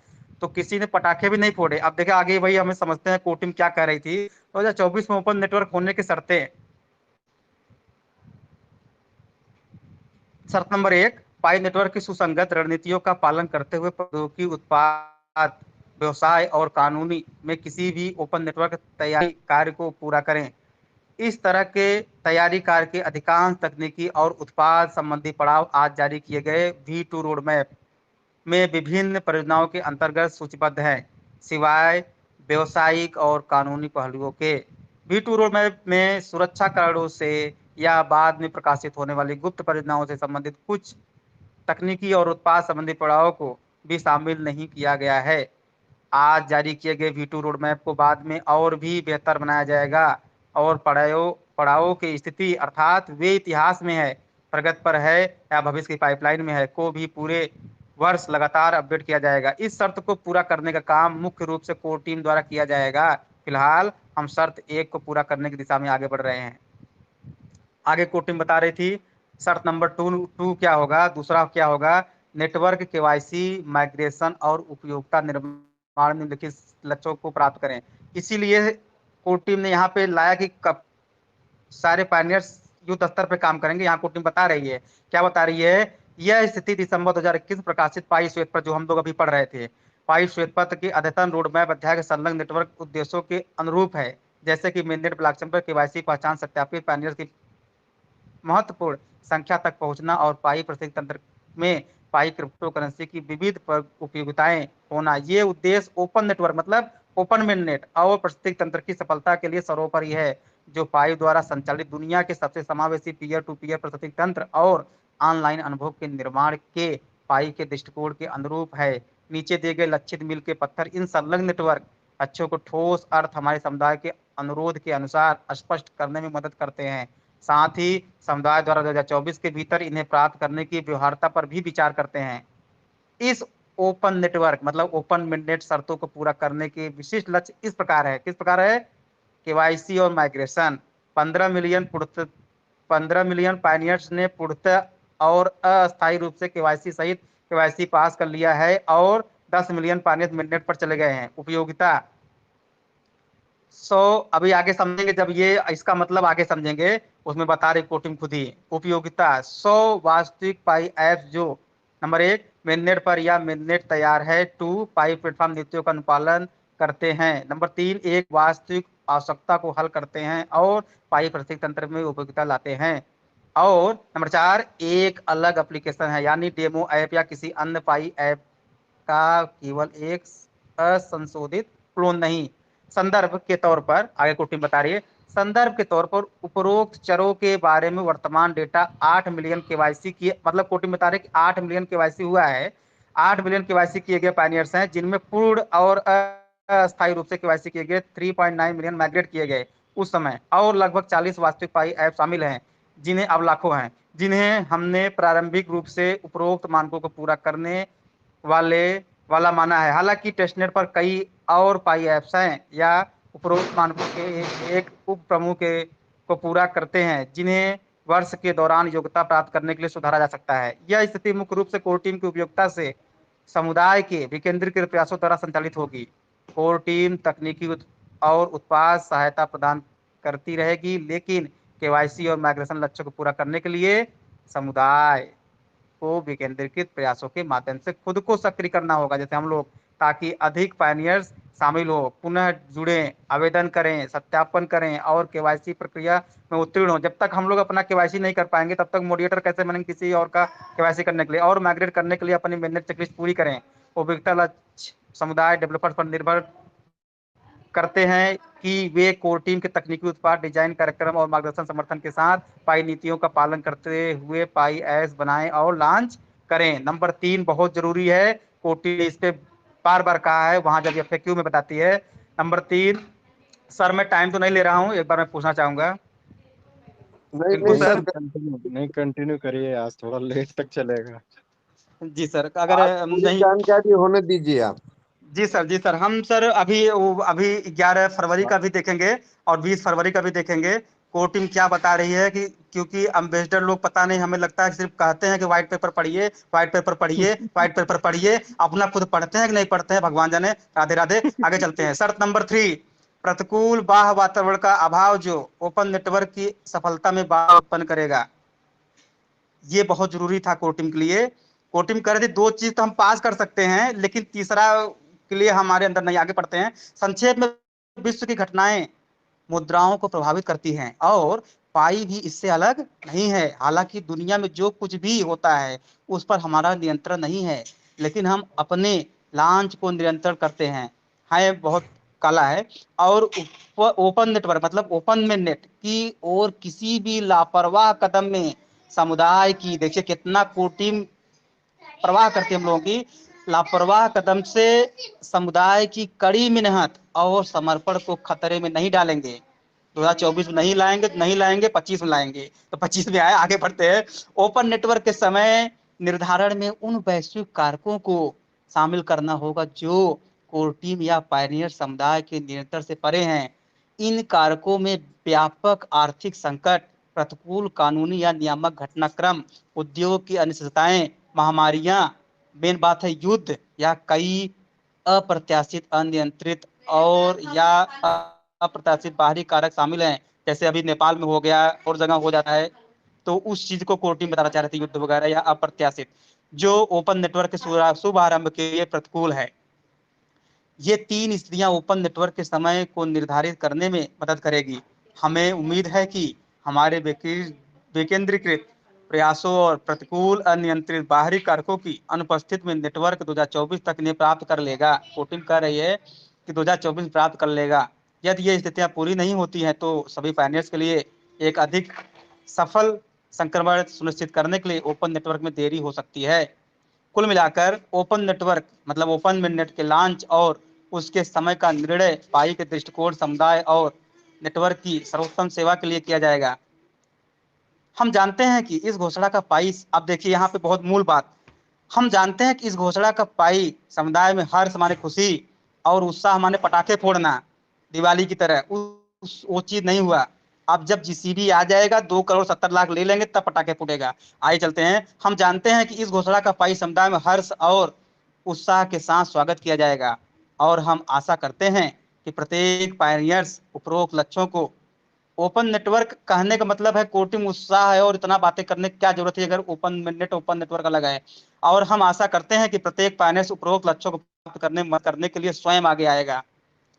तो किसी ने पटाखे भी नहीं फोड़े। अब देखिए आगे वही हमें समझते हैं कोटिम क्या कह रही थी 2024 में ओपन नेटवर्क होने की शर्तें। शर्त नंबर 1, पाई नेटवर्क की सुसंगत रणनीतियों का पालन करते हुए प्रौद्योगिकी उत्पाद व्यवसाय और कानूनी में किसी भी ओपन नेटवर्क तैयारी कार्य को पूरा करें। इस तरह के तैयारी कार्य के अधिकांश तकनीकी और उत्पाद संबंधी पड़ाव आज जारी किए गए V2 रोड मैप में विभिन्न परियोजनाओं के अंतर्गत सूचीबद्ध हैं, सिवाय व्यवसायिक और कानूनी पहलुओं के। V2 रोड मैप में सुरक्षा कारणों से या बाद में प्रकाशित होने वाली गुप्त परियोजनाओं से संबंधित कुछ तकनीकी और उत्पाद संबंधी पड़ावों को भी शामिल नहीं किया गया है। आज जारी किए गए V2 रोड मैप को बाद में और भी बेहतर बनाया जाएगा और पड़ावों की स्थिति अर्थात वे इतिहास में है, प्रगति पर है या भविष्य की पाइपलाइन में है को भी पूरे वर्ष लगातार अपडेट किया जाएगा। इस शर्त को पूरा करने का काम मुख्य रूप से कोर टीम द्वारा किया जाएगा। फिलहाल हम शर्त 1 को पूरा करने की दिशा में आगे बढ़ रहे हैं। आगे कोर टीम बता रही थी शर्त नंबर 2 क्या होगा, दूसरा क्या होगा, नेटवर्क केवाईसी माइग्रेशन और उपयोगिता निर्माण निम्नलिखित लक्ष्यों को प्राप्त करें। इसीलिए कोर टीम ने यहाँ पे लाया कि कब सारे पायनियर्स युद्ध स्तर पे काम करेंगे। यहाँ कोर टीम बता रही है, क्या बता रही है, यह स्थिति दिसंबर 2021 प्रकाशित पाई श्वेत पत्र जो हम लोग अभी पढ़ रहे थे, पाई श्वेत पत्र के अद्यतन रोडमैप अध्याय के संलग्न नेटवर्क उद्देश्यों के अनुरूप है, जैसे कि मिडनेट ब्लॉकचेन पर केवाईसी पहचान सत्यापित पायनियर्स की महत्वपूर्ण संख्या तक पहुंचना और पाई प्रत्येक तंत्र में पाई क्रिप्टो करेंसी की विविध उपयोगिताएं होना। ये उद्देश्य ओपन नेटवर्क मतलब ओपन मिडनेट और प्रत्येक तंत्र की सफलता के लिए सर्वोपरि है, जो पाई द्वारा संचालित दुनिया के सबसे समावेशी पीयर टू पीयर प्रत्येक तंत्र और ऑनलाइन अनुभव के निर्माण के पाई के दृष्टिकोण के अनुरूप है। नीचे दिए गए लक्षित मील के पत्थर इन संलग्न नेटवर्क अच्छों को ठोस अर्थ हमारे समुदाय के अनुरोध के अनुसार स्पष्ट करने में मदद करते हैं। साथ ही समुदाय द्वारा 2024 के भीतर इन्हें प्राप्त करने की व्यवहार्यता पर भी विचार करते हैं। इस ओपन नेटवर्क मतलब ओपन मिडनेट शर्तों को पूरा करने के विशिष्ट लक्ष्य इस प्रकार है, किस प्रकार है, केवाईसी और माइग्रेशन। 15 मिलियन पायनियर्स ने पूर्णतः और अस्थायी रूप से केवाईसी सहित केवाईसी पास कर लिया है और 10 मिलियन पायनियर्स मिडनेट पर चले गए हैं। उपयोगिता अभी आगे समझेंगे, जब ये इसका मतलब आगे समझेंगे उसमें बता रही कोटिम खुद ही। उपयोगिता 100 वास्तविक पाई ऐप जो नंबर 1 मिडनेट पर या मिडनेट तैयार है, 2 पाई प्लेटफॉर्म नीतियों का अनुपालन करते हैं, नंबर 3 एक वास्तविक आवश्यकता को हल करते हैं और पाई प्रत्येक तंत्र में उपयोगिता लाते हैं, और नंबर 4 एक अलग एप्लीकेशन है यानी डेमो ऐप या किसी अन्य पाई ऐप का केवल एक असंशोधित क्लोन नहीं। संदर्भ के तौर पर आगे कोटिम बता रही है, संदर्भ के तौर पर उपरोक्त चरों के बारे में वर्तमान डेटा 8 मिलियन केवाईसी किए, मतलब कोटिम बता रहे कि 8 मिलियन केवाईसी हुआ है, 8 मिलियन केवाईसी किए गए पायनियर्स हैं, जिनमें पूर्ण और अस्थायी रूप से केवाईसी किए गए 3.9 मिलियन माइग्रेट किए गए उस समय, और लगभग 40 वास्तविक पाई ऐप शामिल हैं जिन्हें अब लाखों हैं, जिन्हें हमने प्रारंभिक रूप से उपरोक्त मानकों को पूरा करने वाला माना है। हालांकि टेस्टनेट पर कई और पाई ऐप्स हैं या उपरोक्त मानकों के एक उप प्रमुख को पूरा करते हैं, जिन्हें वर्ष के दौरान योग्यता प्राप्त करने के लिए सुधारा जा सकता है। यह स्थिति मुख्य रूप से कोर टीम की उपयोगिता से समुदाय के विकेंद्रीकृत प्रयासों द्वारा संचालित होगी। कोर टीम तकनीकी और उत्पाद सहायता प्रदान करती रहेगी, लेकिन केवाईसी और माइग्रेशन लक्ष्यों को पूरा करने के लिए समुदाय को विकेंद्रीकृत प्रयासों के माध्यम से खुद को सक्रिय करना होगा, जैसे हम लोग, ताकि अधिक पायनियर्स शामिल हो, पुनः जुड़ें, आवेदन करें, सत्यापन करें और केवाईसी प्रक्रिया में उत्तीर्ण हो। जब तक हम लोग अपना केवाईसी नहीं कर पाएंगे तब तक मॉडरेटर कैसे बनेंगे किसी और का केवाईसी करने के लिए। और माइग्रेट करने के लिए अपनी मेहनत चेकलिस्ट पूरी करें। उपयोगिता लक्ष्य समुदाय डेवलपर पर निर्भर करते हैं कि वे कोर टीम के तकनीकी उत्पाद डिजाइन कार्यक्रम और मार्गदर्शन समर्थन के साथ पाई नीतियों का पालन करते हुए पाई एस बनाएं और लॉन्च करें। नंबर 3 बहुत जरूरी है, कोर टीम ने इस पे बार बार कहा है, वहां जब FAQ में बताती है। नंबर 3, सर मैं टाइम तो नहीं ले रहा हूं, एक बार मैं पूछना चाहूंगा। नहीं बिल्कुल नहीं नहीं सर। सर, सर, कंटिन्यू नहीं, कंटिन्यू करिए, आज थोड़ा लेट तक चलेगा। जी सर, अगर आप पूरी नहीं। जानकारी होने दीजिए आप। जी सर, जी सर, हम सर अभी 11 फरवरी का भी देखेंगे और 20 फरवरी का भी देखेंगे। कोर टीम क्या बता रही है कि क्योंकि अम्बेसडर लोग पता नहीं, हमें लगता है कि सिर्फ कहते हैं कि व्हाइट पेपर पढ़िए, व्हाइट पेपर पढ़िए, व्हाइट पेपर पढ़िए, अपना खुद पढ़ते हैं कि नहीं पढ़ते हैं भगवान जाने। राधे राधे, आगे चलते हैं। शर्त नंबर 3, प्रतिकूल बाह्य वातावरण का अभाव जो ओपन नेटवर्क की सफलता में बाधा उत्पन्न करेगा। ये बहुत जरूरी था कोटिंग के लिए। कोटिंग कर दी, 2 चीज तो हम पास कर सकते हैं, लेकिन तीसरा के लिए हमारे अंदर नहीं। आगे पढ़ते हैं। संक्षेप में, विश्व की घटनाएं मुद्राओं को प्रभावित करती हैं और पाई भी इससे अलग नहीं है। हालांकि दुनिया में जो कुछ भी होता है उस पर हमारा नियंत्रण नहीं है, लेकिन हम अपने लॉन्च को नियंत्रण करते हैं। है बहुत काला है। और ओपन नेटवर्क मतलब ओपन में नेट की और किसी भी लापरवाह कदम में समुदाय की, देखिए कितना कोटिंग परवाह करती है हम लोगों की, लापरवाह कदम से समुदाय की कड़ी मेहनत और समर्पण को खतरे में नहीं डालेंगे। 2024 में नहीं लाएंगे, नहीं लाएंगे, 25 में लाएंगे। तो 25 में आए, आगे बढ़ते हैं। ओपन नेटवर्क के समय निर्धारण में उन वैश्विक कारकों को शामिल करना होगा जो कोर टीम या पायनियर समुदाय के नियंत्रण से परे हैं। इन कारकों में व्यापक आर्थिक संकट, प्रतिकूल कानूनी या नियामक घटनाक्रम, उद्योग की अनिश्चितताएं, महामारियां, मेन बात है युद्ध, या कई अप्रत्याशित, अनियंत्रित और या अप्रत्याशित बाहरी कारक शामिल हैं। जैसे अभी नेपाल में हो गया और जगह हो जाता है, तो उस चीज को कोर्ट में बताना चाह रहे थे, युद्ध वगैरह या अप्रत्याशित, जो ओपन नेटवर्क के शुभ आरंभ के लिए प्रतिकूल है। ये 3 स्थितियां ओपन नेटवर्क के समय को निर्धारित करने में मदद करेगी। हमें उम्मीद है कि हमारे विकेंद्रीकृत प्रयासों और प्रतिकूल अनियंत्रित बाहरी कारकों की अनुपस्थिति में नेटवर्क 2024 तक इन्हें प्राप्त कर लेगा। कोटिंग कर रही है कि 2024 प्राप्त कर लेगा। यदि ये स्थितियां पूरी नहीं होती हैं तो सभी फाइनेंस के लिए एक अधिक सफल संक्रमण सुनिश्चित करने के लिए ओपन नेटवर्क में देरी हो सकती है। कुल मिलाकर ओपन नेटवर्क मतलब ओपन मिडनेट के लॉन्च और उसके समय का निर्णय पाई के दृष्टिकोण, समुदाय और नेटवर्क की सर्वोत्तम सेवा के लिए किया जाएगा। हम जानते हैं कि इस घोषणा का पाई, अब देखिए यहाँ पे बहुत मूल बात, हम जानते हैं कि इस घोषणा का पाई समुदाय में हर्ष माने खुशी और उत्साह माने पटाखे फोड़ना, दिवाली की तरह वो चीज नहीं हुआ। अब जब GCB आ जाएगा, 2,70,00,000 ले लेंगे, तब पटाखे फूटेगा। आइए चलते हैं। हम जानते हैं कि इस घोषणा का पाई समुदाय में हर्ष और उत्साह के साथ स्वागत किया जाएगा और हम आशा करते हैं कि प्रत्येक पायनियर्स उपरोक्त लक्ष्यों को, ओपन नेटवर्क कहने का मतलब है कोटिंग उत्साह है और इतना बातें करने की क्या जरूरत है अगर ओपन नेटवर्क अलग है। और हम आशा करते हैं कि प्रत्येक पायनियर्स उपरोक्त लक्ष्यों को प्राप्त करने के लिए स्वयं आगे आएगा।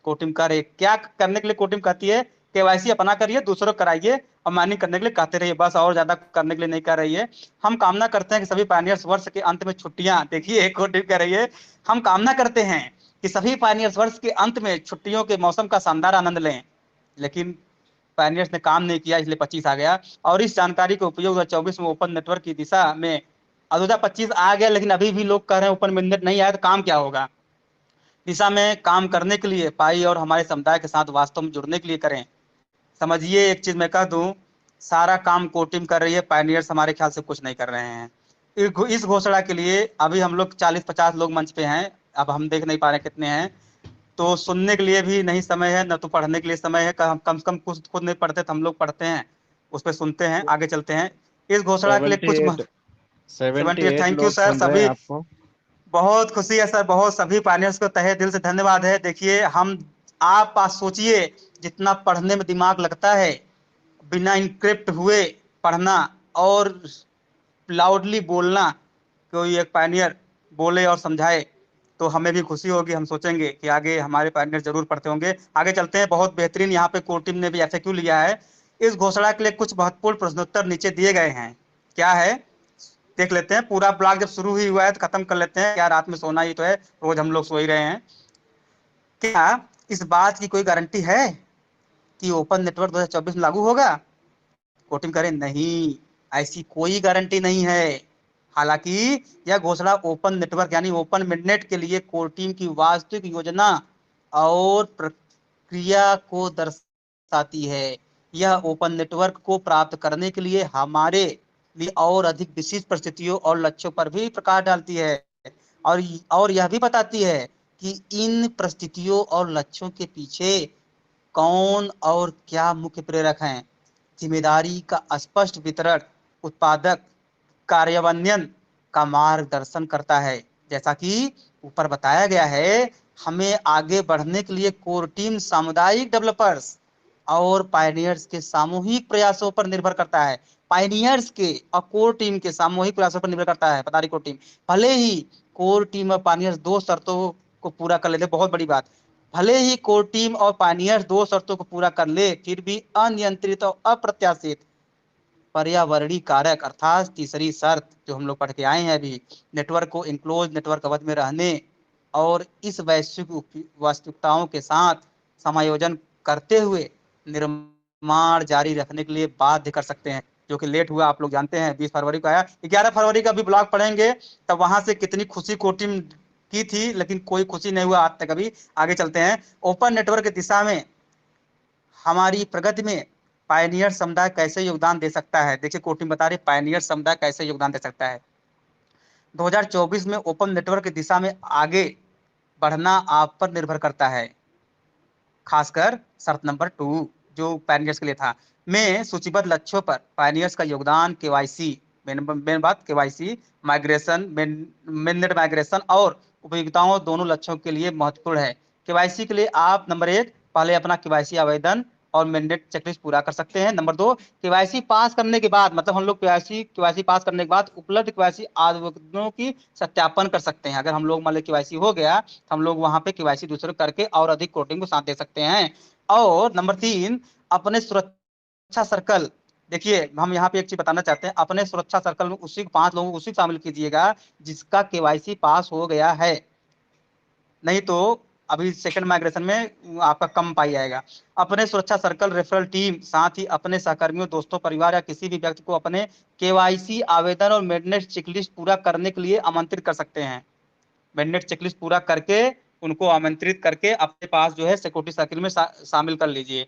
कोटिंग करे क्या करने के लिए कोटिंग कहती है, केवाईसी अपना करिए, दूसरों कराइए और माइनिंग करने के लिए कहते रहिए, बस, और ज्यादा करने के लिए नहीं कर रही है। हम कामना करते हैं कि सभी पायनियर्स वर्ष के अंत में छुट्टियां, देखिए कोटिंग कर रही है, हम कामना करते हैं कि सभी पायनियर्स वर्ष के अंत में छुट्टियों के मौसम का शानदार आनंद लें। लेकिन पायनियर्स ने काम नहीं किया, इसलिए 25 आ गया। और इस जानकारी के उपयोग 2024 में ओपन नेटवर्क की दिशा में 2025 आ गया, लेकिन अभी भी लोग कह रहे हैं ओपन नेट नहीं आया, तो काम क्या होगा। दिशा में काम करने के लिए पाई और हमारे समुदाय के साथ वास्तव में जुड़ने के लिए करें। समझिए, एक चीज मैं कह दूं, सारा काम कोर टीम कर रही है, पायनियर्स हमारे ख्याल से कुछ नहीं कर रहे हैं। इस घोषणा के लिए अभी हम लोग 40-50 लोग मंच पे हैं, अब हम देख नहीं पा रहे कितने हैं, तो सुनने के लिए भी नहीं समय है, न तो पढ़ने के लिए समय है। कम से कम कुछ खुद नहीं पढ़ते तो हम लोग पढ़ते हैं, उस पर सुनते हैं। आगे चलते हैं। इस घोषणा के लिए कुछ 78 78, 78 थैंक यू लोग सर। सुन रहे हैं सभी आपको। बहुत खुशी है सर, बहुत, सभी पार्टनर्स को तहे दिल से धन्यवाद है। देखिए हम, आप सोचिए, जितना पढ़ने में दिमाग लगता है, बिना इंक्रिप्ट हुए पढ़ना और लाउडली बोलना, कोई एक पायनियर बोले और समझाए, तो हमें भी खुशी होगी, हम सोचेंगे कि आगे हमारे पार्टनर जरूर पढ़ते होंगे। आगे चलते हैं, बहुत बेहतरीन यहाँ पे कोर टीम ने भी FAQ लिया है। इस घोषणा के लिए कुछ महत्वपूर्ण प्रश्नोत्तर नीचे दिए गए हैं, क्या है देख लेते हैं। पूरा ब्लॉग जब शुरू ही हुआ है तो खत्म कर लेते हैं, क्या रात में सोना ही तो है, रोज हम लोग सो ही रहे हैं। क्या इस बात की कोई गारंटी है कि ओपन नेटवर्क 2024 में लागू होगा? कोटिंग करें नहीं, ऐसी कोई गारंटी नहीं है। हालांकि यह घोषणा ओपन नेटवर्क यानी ओपन मिडनेट के लिए कोर टीम की वास्तविक योजना और प्रक्रिया को दर्शाती है। यह ओपन नेटवर्क को प्राप्त करने के लिए हमारे लिए और अधिक विशिष्ट परिस्थितियों और लक्ष्यों पर भी प्रकाश डालती है, और यह भी बताती है कि इन परिस्थितियों और लक्ष्यों के पीछे कौन और क्या मुख्य प्रेरक हैं। जिम्मेदारी का स्पष्ट वितरण उत्पादक कार्यान्वयन का मार्गदर्शन करता है। जैसा कि ऊपर बताया गया है, हमें आगे बढ़ने के लिए कोर टीम सामुदायिक डेवलपर्स और पायनियर्स के सामूहिक प्रयासों पर निर्भर करता है। पायनियर्स के और कोर टीम के सामूहिक प्रयासों पर निर्भर करता है। बता रही कोर टीम, भले ही कोर टीम और पायनियर्स दो शर्तों को पूरा कर लेते, बहुत बड़ी बात, भले ही कोर टीम और पायनियर्स दो शर्तों को पूरा कर ले, फिर भी अनियंत्रित और अप्रत्याशित पर्यावरणीय कारक अर्थात तीसरी शर्त जो हम लोग पढ़ के आए हैं अभी, नेटवर्क को इनक्लोज नेटवर्क अवधि में रहने और इस वैश्विक वास्तविकताओं के साथ समायोजन करते हुए निर्माण जारी रखने के लिए बाध्य कर सकते हैं, जो कि लेट हुआ, आप लोग जानते हैं 20 फरवरी को आया। 11 फरवरी का भी ब्लॉग पढ़ेंगे, तब वहां से कितनी खुशी कोटिम की थी, लेकिन कोई खुशी नहीं हुआ आज तक। अभी आगे चलते हैं, ओपन नेटवर्क की दिशा में हमारी प्रगति में पायनियर समुदाय कैसे योगदान दे सकता है। देखिए कोटिम बता रही पायनियर समुदाय कैसे योगदान दे सकता है। 2024 में ओपन नेटवर्क की दिशा में आगे बढ़ना आप पर निर्भर करता है, खासकर शर्त नंबर 2 जो पायनियर्स के लिए था, में सूचीबद्ध लक्ष्यों पर पायनियर्स का योगदान केवाईसी, मेन बात केवाईसी, माइग्रेशन, मिडनेट माइग्रेशन और उपयोगिताओं दोनों लक्ष्यों के लिए महत्वपूर्ण है। केवाईसी के लिए आप नंबर 1 पहले अपना केवाईसी आवेदन और मैंडेट चेकलिस्ट पूरा कर सकते हैं। नंबर 2 केवाईसी पास करने के बाद, मतलब हम लोग केवाईसी पास करने के बाद उपलब्ध केवाईसी आवेदनों की सत्यापन कर सकते हैं। अगर हम लोग मान लो केवाईसी हो गया तो हम लोग वहां पे केवाईसी दूसरे करके और अधिक कोटिंग को साथ दे सकते हैं। और नंबर 3 अपने सुरक्षा सर्कल, देखिए हम यहाँ पे एक चीज बताना चाहते हैं, अपने सुरक्षा सर्कल में उसी 5 लोगों को उसी शामिल कीजिएगा जिसका केवाईसी पास हो गया है, नहीं तो अभी सेकंड माइग्रेशन में आपका कम पाई जाएगा। अपने सुरक्षा सर्कल, रेफरल टीम, साथ ही अपने सहकर्मियों, दोस्तों, परिवार या किसी भी व्यक्ति को अपने केवाईसी आवेदन और मेडनेट चेकलिस्ट पूरा करने के लिए आमंत्रित कर सकते हैं। मेडनेट चेकलिस्ट पूरा करके उनको आमंत्रित करके अपने पास जो है सिक्योरिटी सर्किल में शामिल कर लीजिए।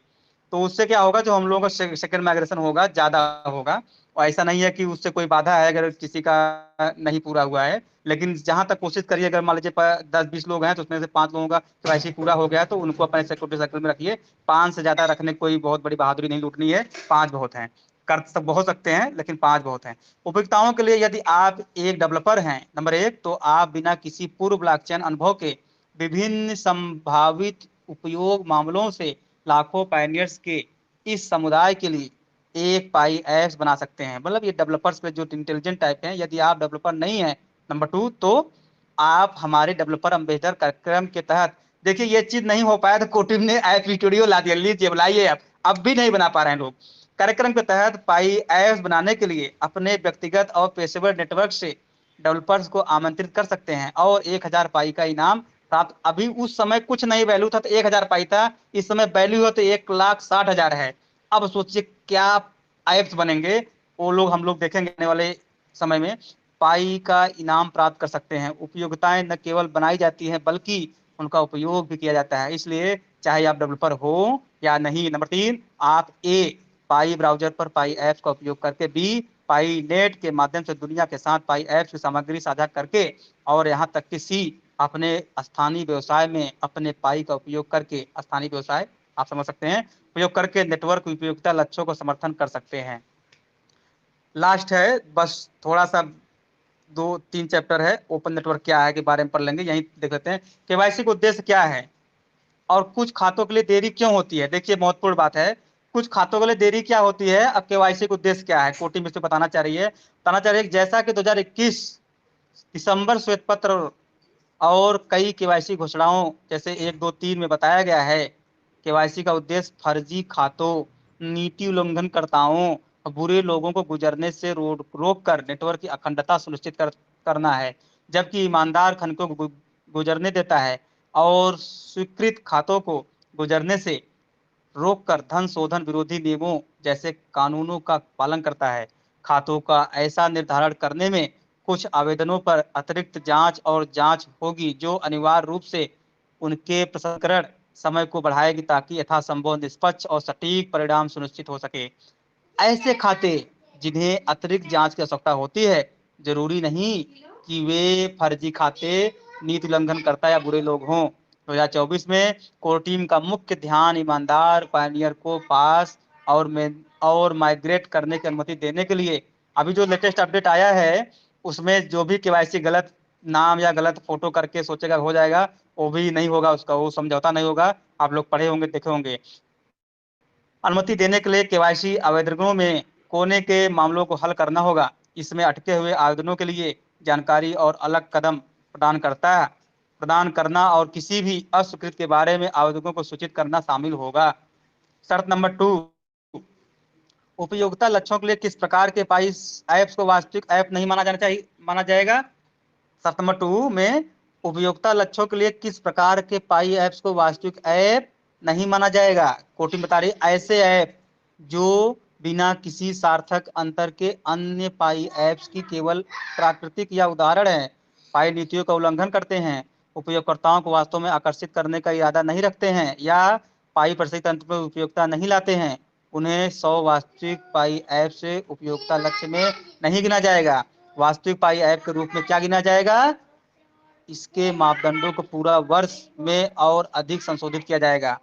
तो उससे क्या होगा, जो हम लोगों का सेकंड माइग्रेशन होगा ज्यादा होगा। और ऐसा नहीं है कि उससे कोई बाधा है अगर किसी का नहीं पूरा हुआ है, लेकिन जहां तक कोशिश करिए, अगर मान लीजिए 10-20 लोग हैं तो उसमें से 5 लोगों का केवाईसी पूरा हो गया तो उनको अपने सिक्योरिटी सर्कल में रखिए। 5 से ज्यादा रखने कोई बहुत बड़ी बहादुरी नहीं लूटनी है, 5 बहुत है। कर सब बहुत सकते हैं लेकिन 5 बहुत हैं। उपयोगिताओं के लिए यदि आप एक डेवलपर हैं नंबर 1 तो आप बिना किसी पूर्व ब्लॉकचेन अनुभव के विभिन्न संभावित उपयोग मामलों से लाखों पायनियर्स के इस समुदाय के लिए एक पाई ऐप्स बना सकते हैं। मतलब ये डेवलपर्स के जो इंटेलिजेंट टाइप हैं, यदि आप डेवलपर नहीं है नंबर 2 तो आप हमारे डेवलपर एम्बेसडर कार्यक्रम के तहत, देखिए ये चीज नहीं हो पाया तो कोटिम ने ऐप स्टूडियो ला दिया, लीजिए बुलाइए। अब भी नहीं बना पा रहे हैं लोग। कार्यक्रम के तहत पाई ऐप्स बनाने के लिए अपने व्यक्तिगत और पेशेवर नेटवर्क से डेवलपर्स को आमंत्रित कर सकते हैं और 1000 पाई का इनाम प्राप्त। अभी उस समय कुछ नहीं वैल्यू था तो 1000 पाई था, इस समय वैल्यू हो तो 1,60,000 है। अब सोचिए क्या ऐप्स बनेंगे, वो लोग हम लोग देखेंगे आने वाले समय में। पाई का इनाम प्राप्त कर सकते हैं। उपयोगिताएं न केवल बनाई जाती हैं बल्कि उनका उपयोग भी किया जाता है, इसलिए चाहे आप डेवलपर हो या नहीं। नंबर 3 आप पाई ब्राउजर पर पाई ऐप्स का उपयोग करके, बी पाई नेट के माध्यम से दुनिया के साथ पाई ऐप्स की सामग्री साझा करके, और यहाँ तक कि सी अपने स्थानीय व्यवसाय में अपने पाई का उपयोग करके, स्थानीय व्यवसाय आप समझ सकते हैं, उपयोग करके नेटवर्क उपयोगिता लक्ष्यों को समर्थन कर सकते हैं। लास्ट है, बस थोड़ा सा 2-3 चैप्टर है, ओपन नेटवर्क क्या है के बारे में पढ़ लेंगे, यहीं देख लेते हैं। केवाईसी का उद्देश्य क्या है और कुछ खातों के लिए देरी क्यों होती है। देखिए महत्वपूर्ण बात है, कुछ खातों के लिए देरी क्या होती है और केवाईसी का उद्देश्य क्या है। कोटिम इसमें बताना चाह रही है, जैसा कि 2021 दिसंबर श्वेत पत्र और कई केवाईसी घोषणाओं जैसे 1, 2, 3 में बताया गया है केवाईसी का उद्देश्य फर्जी खातों, नीति उल्लंघनकर्ताओं और बुरे लोगों को गुजरने से रोककर नेटवर्क की अखंडता सुनिश्चित करना है, जबकि ईमानदार खनकों को गुजरने देता है और स्वीकृत खातों को गुजरने से रोककर धन शोधन विरोधी नियमों जैसे कानूनों का पालन करता है। खातों का ऐसा निर्धारण करने में कुछ आवेदनों पर अतिरिक्त जांच और जांच होगी जो अनिवार्य रूप से उनके प्रसंस्करण समय को बढ़ाएगी ताकि यथासंभव निष्पक्ष और सटीक परिणाम सुनिश्चित हो सके। ऐसे खाते जिन्हें अतिरिक्त जांच की आवश्यकता होती है, जरूरी नहीं कि वे फर्जी खाते, नीति उल्लंघन करता या बुरे लोग हों। 2024 में कोर टीम का मुख्य ध्यान ईमानदार पायनियर को पास और माइग्रेट करने की अनुमति देने के लिए अभी जो लेटेस्ट अपडेट आया है उसमें जो भी केवाईसी गलत नाम या गलत फोटो करके सोचेगा हो जाएगा, वो भी नहीं होगा, उसका वो समझौता नहीं होगा। आप लोग पढ़े होंगे, देखे होंगे। अनुमति देने के लिए केवाईसी आवेदकों में कोने के मामलों को हल करना होगा। इसमें अटके हुए आवेदनों के लिए जानकारी और अलग कदम प्रदान करना और किसी भी अस्वीकृति के बारे में आवेदकों को सूचित करना शामिल होगा। शर्त नंबर 2, उपयोगिता लक्ष्यों के लिए किस प्रकार के पाइस ऐप्स को वास्तविक ऐप नहीं माना जाएगा। शर्त नंबर 2 में उपयोगिता लक्ष्यों के लिए किस प्रकार के पाई ऐप्स को वास्तविक ऐप नहीं माना जाएगा। कोटिंग बता रही ऐसे ऐप जो बिना किसी सार्थक अंतर के अन्य पाई ऐप्स की केवल प्राकृतिक या उदाहरण है, पाई नीतियों का उल्लंघन करते हैं, उपयोगकर्ताओं को वास्तव में आकर्षित करने का इरादा नहीं रखते हैं या पाई प्रशिक्षण तंत्र पर उपयोगिता नहीं लाते हैं, उन्हें 100 वास्तविक पाई ऐप से उपयोगिता लक्ष्य में नहीं गिना जाएगा। वास्तविक पाई ऐप के रूप में क्या गिना जाएगा, इसके मापदंडों को पूरा वर्ष में और अधिक संशोधित किया जाएगा।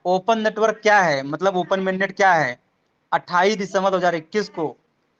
ओपन नेटवर्क क्या है, मतलब ओपन मेननेट क्या है। 28 दिसंबर 2021 को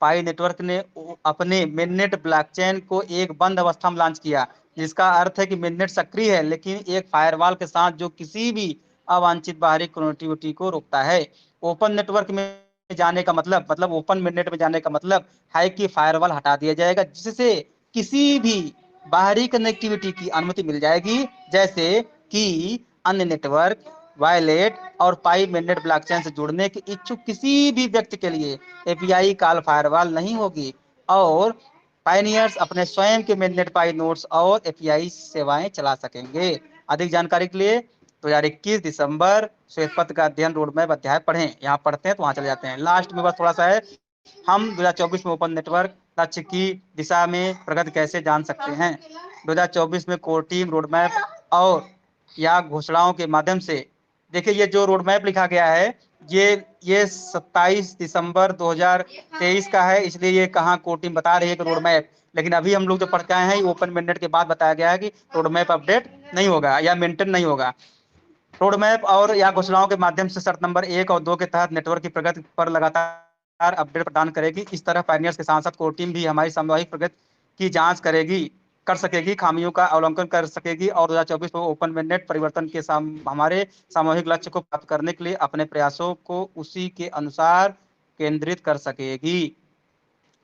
पाई नेटवर्क ने अपने मेननेट ब्लॉकचेन को एक बंद अवस्था में लॉन्च किया, जिसका अर्थ है कि मेननेट सक्रिय है लेकिन एक फायरवॉल के साथ जो किसी भी अवांछित बाहरी कनेक्टिविटी को रोकता है। ओपन नेटवर्क में जाने का मतलब ओपन मेननेट में जाने का मतलब है कि फायरवॉल हटा दिया जाएगा जिससे किसी भी बाहरी कनेक्टिविटी की अनुमति मिल जाएगी, जैसे कि अन्य नेटवर्क, वायलेट और पाई मेननेट ब्लॉकचेन से जुड़ने के इच्छुक किसी भी व्यक्ति के लिए एपीआई कॉल फायरवॉल नहीं होगी और पायनियर्स अपने स्वयं के मेननेट पाई नोड्स और एपीआई सेवाएं चला सकेंगे। अधिक जानकारी के लिए 2021 दिसंबर श्वेत पत्र का अध्ययन रोडमैप अध्याय पढ़ें। यहाँ पढ़ते हैं तो वहां चले जाते हैं। लास्ट में बस थोड़ा सा है, हम 2024 में ओपन नेटवर्क लक्ष्य की दिशा में प्रगति कैसे जान सकते हैं। 2024 में कोर टीम रोडमैप और या घोषणाओं के माध्यम से, देखिए ये जो रोडमैप लिखा गया है ये 27 दिसंबर 2023 का है, इसलिए ये कहाँ कोर टीम बता रही है कि रोडमैप, लेकिन अभी हम लोग जो पढ़ के आए हैं ओपन मेननेट के बाद बताया गया है कि रोडमैप अपडेट नहीं होगा या मेंटेन नहीं होगा। रोडमैप और या घोषणाओं के माध्यम से शर्त नंबर 1 और 2 के तहत नेटवर्क की प्रगति पर लगातार अपडेट प्रदान करेगी। इस तरह पायनियर्स के साथ साथ कोर टीम भी हमारी सामूहिक प्रगति की जांच कर सकेगी, खामियों का अवलोकन कर सकेगी और 2024 में ओपन मेननेट परिवर्तन के हमारे सामूहिक लक्ष्य को प्राप्त करने के लिए अपने प्रयासों को उसी के अनुसार केंद्रित कर सकेगी।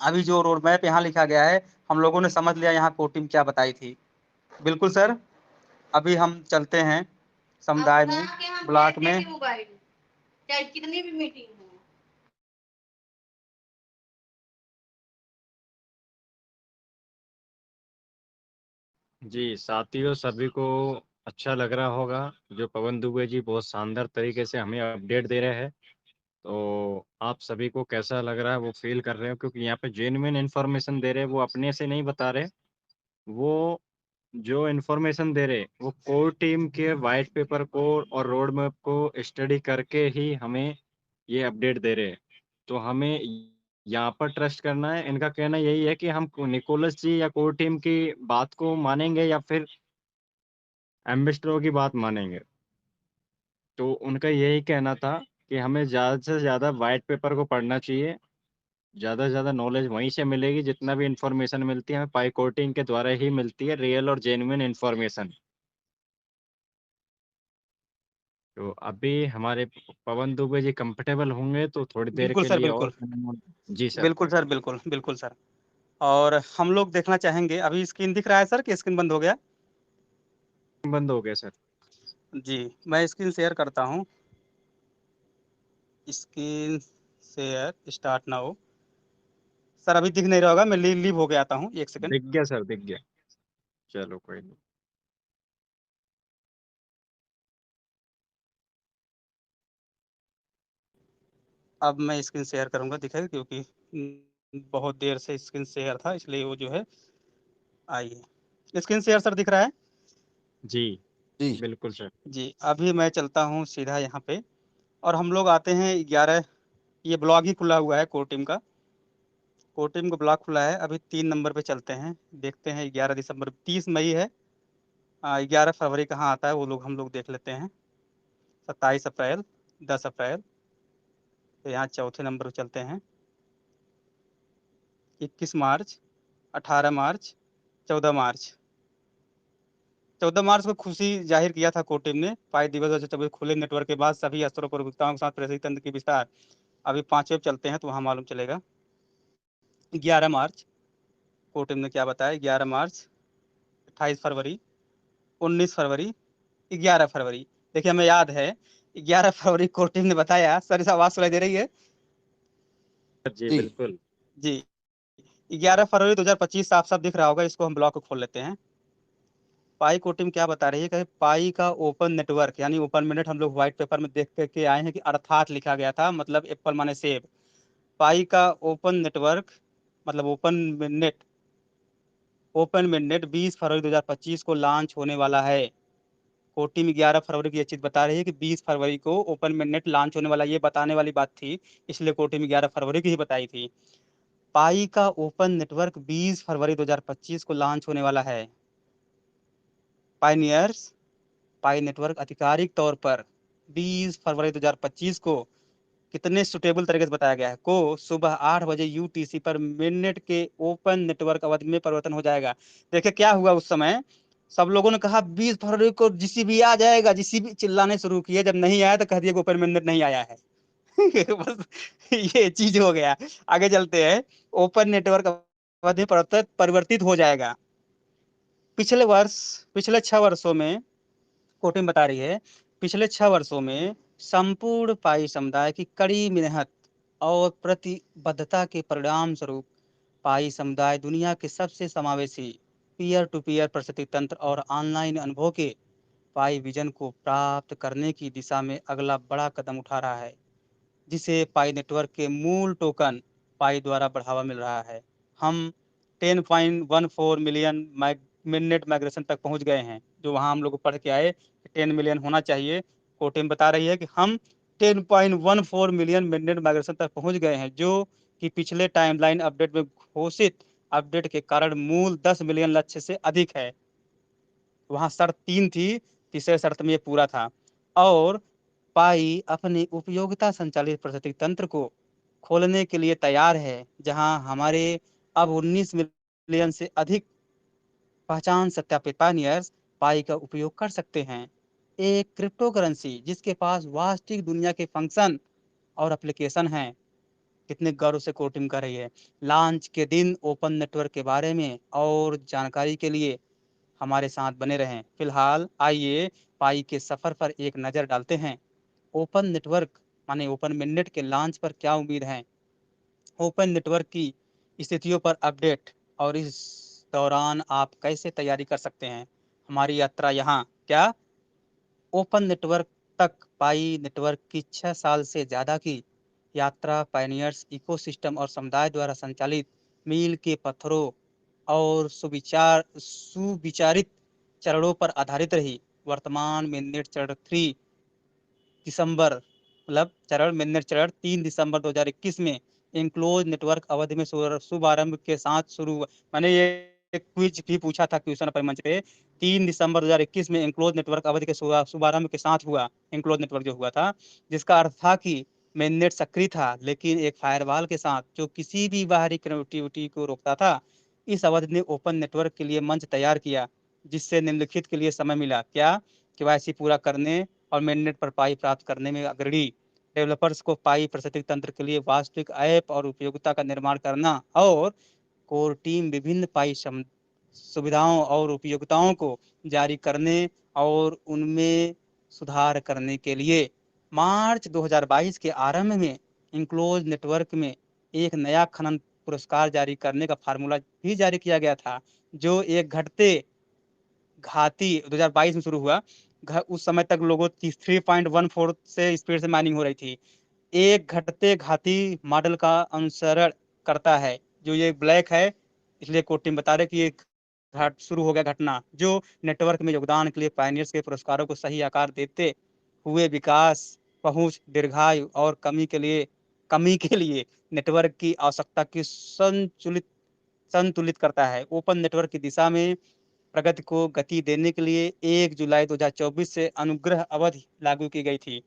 अभी जो रोड मैप यहाँ लिखा गया है हम लोगों ने समझ लिया यहाँ कोर टीम क्या बताई थी। बिल्कुल सर, अभी हम चलते हैं समुदाय में, ब्लॉक में। चाहे कितनी भी मीटिंग हो। जी साथियों, सभी को अच्छा लग रहा होगा। जो पवन दुबे जी बहुत शानदार तरीके से हमें अपडेट दे रहे हैं, तो आप सभी को कैसा लग रहा है वो फील कर रहे हो, क्योंकि यहाँ पे जेन्युइन इन्फॉर्मेशन दे रहे हैं, वो अपने से नहीं बता रहे। वो जो इन्फॉर्मेशन दे रहे वो कोर टीम के वाइट पेपर को और रोड मैप को स्टडी करके ही हमें ये अपडेट दे रहे हैं। तो हमें यहाँ पर ट्रस्ट करना है। इनका कहना यही है कि हम निकोलस जी या कोर टीम की बात को मानेंगे या फिर एम्बेसडरों की बात मानेंगे। तो उनका यही कहना था कि हमें ज़्यादा से ज़्यादा वाइट पेपर को पढ़ना चाहिए, ज़्यादा से ज़्यादा नॉलेज वहीं से मिलेगी। जितना भी इंफॉर्मेशन मिलती है हमें पाई कोटिंग के द्वारा ही मिलती है, रियल और जेन्युइन इंफॉर्मेशन। तो अभी हमारे पवन दुबे जी कंफर्टेबल होंगे तो थोड़ी देर बिल्कुल के सर, लिए और। बिल्कुल जी सर। बिल्कुल सर, बिल्कुल सर। और हम लोग देखना चाहेंगे, अभी स्क्रीन दिख रहा है सर कि स्क्रीन बंद हो गया। बंद हो गया सर। जी, मैं स्क्रीन शेयर करता हूँ। Screen share start now. Sir अभी दिख नहीं रहा होगा, मैं लीव हो गया आता हूँ, 1 सेकंड। दिख गया सर, दिख गया। चलो कोई नहीं। अब मैं स्क्रीन शेयर करूँगा, दिखेगा, क्योंकि बहुत देर से स्क्रीन शेयर था, इसलिए वो जो है। आइए, स्क्रीन शेयर सर दिख रहा है? जी जी बिल्कुल सर। जी, अभी मैं चलता हूँ सीधा यहाँ पे, और हम लोग आते हैं 11। ये ब्लॉग ही खुला हुआ है कोर टीम का। कोर टीम का ब्लॉग खुला है। अभी 3 नंबर पे चलते हैं, देखते हैं 11 दिसंबर, 30 मई है। 11 फरवरी कहाँ आता है वो लोग हम लोग देख लेते हैं। 27 अप्रैल, 10 अप्रैल, तो यहाँ चौथे नंबर पर चलते हैं। 21 मार्च, 18 मार्च, 14 मार्च। 14 मार्च को खुशी जाहिर किया था कोर टीम ने। पाई दिवस और जब खुले नेटवर्क के बाद सभी स्तरों पर उपभोक्ताओं के साथ प्रशासनिक तंत्र की विस्तार। अभी 5वें पे चलते हैं तो वहाँ मालूम चलेगा। 11 मार्च कोर टीम ने क्या बताया। 11 मार्च, 28 फरवरी, 19 फरवरी, 11 फरवरी। देखिए हमें याद है 11 फरवरी कोर टीम ने बताया। सर इस आवाज़ सुनाई दे रही है? जी जी बिल्कुल। जी, 11 फरवरी 2025 साफ साफ दिख रहा होगा। इसको हम ब्लॉक को खोल लेते हैं। पाई कोर टीम क्या बता रही है कि पाई का ओपन नेटवर्क यानी ओपन मिनट हम लोग व्हाइट पेपर में देख करके आए हैं कि अर्थात लिखा गया था, मतलब एप्पल माने सेब। पाई का ओपन नेटवर्क मतलब ओपन मिडनेट 20 फरवरी 2025 को लॉन्च होने वाला है। कोर टीम 11 फरवरी की ये चीज़ बता रही है कि 20 फरवरी को ओपन मिडनेट लॉन्च होने वाला, ये बताने वाली बात थी, इसलिए कोर टीम 11 फरवरी की ही बताई थी। पाई का ओपन नेटवर्क 20 फरवरी 2025 को लॉन्च होने वाला है। पायनियर्स पाई नेटवर्क आधिकारिक तौर पर 20 फरवरी 2025 को कितने सुटेबल तरीके से बताया गया है को सुबह 8 बजे यूटीसी पर मिनट के ओपन नेटवर्क अवधि में परिवर्तन हो जाएगा। देखिए क्या हुआ उस समय, सब लोगों ने कहा 20 फरवरी को जीसीबी आ जाएगा, जीसीबी चिल्लाने शुरू किए। जब नहीं आया तो कह दिया ओपन मिनट नहीं आया है। बस ये चीज हो गया। आगे चलते हैं। ओपन नेटवर्क अवधि परिवर्तित हो जाएगा। पिछले 6 वर्षों में कोटिंग बता रही है, पिछले 6 वर्षों में संपूर्ण पाई समुदाय की कड़ी मेहनत और प्रतिबद्धता के परिणाम स्वरूप पाई समुदाय दुनिया के सबसे समावेशी पीयर टू पीयर पारिस्थितिक तंत्र और ऑनलाइन अनुभव के पाई विजन को प्राप्त करने की दिशा में अगला बड़ा कदम उठा रहा है, जिसे पाई नेटवर्क के मूल टोकन पाई द्वारा बढ़ावा मिल रहा है। हम 10.14 मिलियन मिनट माइग्रेशन तक पहुंच गए हैं, जो वहां हम लोग पढ़ के आए कि 10 मिलियन होना चाहिए। कोटिम बता रही है कि हम 10.14 मिलियन मिनट माइग्रेशन तक पहुंच गए हैं, जो कि पिछले टाइमलाइन अपडेट में घोषित अपडेट के कारण मूल 10 मिलियन लक्ष्य से अधिक है। वहां शर्त 3 थी, तीसरे शर्त में ये पूरा था। और पाई अपने उपयोगिता संचालित पारिस्थितिक तंत्र को खोलने के लिए तैयार है, जहां हमारे अब 19 मिलियन से अधिक पहचान सत्यापित पायनियर्स पाई का उपयोग कर सकते हैं। एक क्रिप्टो करेंसी जिसके पास वास्तविक दुनिया के फंक्शन और एप्लीकेशन हैं। कितने गर्व से कोटिंग कर रही है। लॉन्च के दिन ओपन नेटवर्क के बारे में और जानकारी के लिए हमारे साथ बने रहें। फिलहाल आइए पाई के सफर पर एक नज़र डालते हैं। ओपन नेटवर्क माने ओपन मिनट के लॉन्च पर क्या उम्मीद है, ओपन नेटवर्क की स्थितियों पर अपडेट, और इस दौरान आप कैसे तैयारी कर सकते हैं। हमारी यात्रा यहाँ क्या ओपन नेटवर्क तक पाई नेटवर्क की 6 साल से ज़्यादा की यात्रा पायनियर्स इकोसिस्टम और समुदाय द्वारा संचालित मील के पत्थरों और सुविचारित चरणों पर आधारित रही। वर्तमान मिनट चरण 3 दिसंबर मतलब चरण मिनट चरण 3 दिसंबर 2021 में इंक्लोज नेटवर्क अवधि में शुभारंभ के साथ शुरू हुआ। मैंने ये क्विज भी पूछा था क्वेश्चन पर मंच पे। 3 दिसंबर 2021 में इंक्लोज नेटवर्क अवधि के शुभारंभ के साथ हुआ। इंक्लोज नेटवर्क जो हुआ था, जिसका अर्थ था कि मेननेट सक्रिय था, लेकिन एक फायरवॉल के साथ जो किसी भी बाहरी कनेक्टिविटी को रोकता था। इस अवधि ने ओपन नेटवर्क के लिए मंच तैयार किया, जिससे निम्नलिखित के लिए समय मिला। क्या केवाईसी पूरा करने और मेननेट पर पाई प्राप्त करने में अग्रणी डेवलपर्स को पाई पारिस्थितिक तंत्र के लिए वास्तविक ऐप और उपयोगिता का निर्माण करना, और कोर टीम विभिन्न पाई सुविधाओं और उपयोगिताओं को जारी करने और उनमें सुधार करने के लिए मार्च 2022 के आरंभ में इंक्लोज नेटवर्क में एक नया खनन पुरस्कार जारी करने का फार्मूला भी जारी किया गया था, जो एक घटते घाती 2022 में शुरू हुआ। उस समय तक लोगों 3.14 से स्पीड से माइनिंग हो रही थी। एक घटते घाती मॉडल का अनुसरण करता है। जो ये ब्लैक है, इसलिए कोर्ट टीम बता रहे कि एक घाट शुरू हो गया घटना, जो नेटवर्क में योगदान के लिए पायनियर्स के पुरस्कारों को सही आकार देते हुए विकास, पहुंच, दीर्घायु और कमी के लिए नेटवर्क की आवश्यकता की संतुलित करता है। ओपन नेटवर्क की दिशा में प्रगति को गति देने के लिए 1 जुलाई 2024 से अनुग्रह अवधि लागू की गई थी।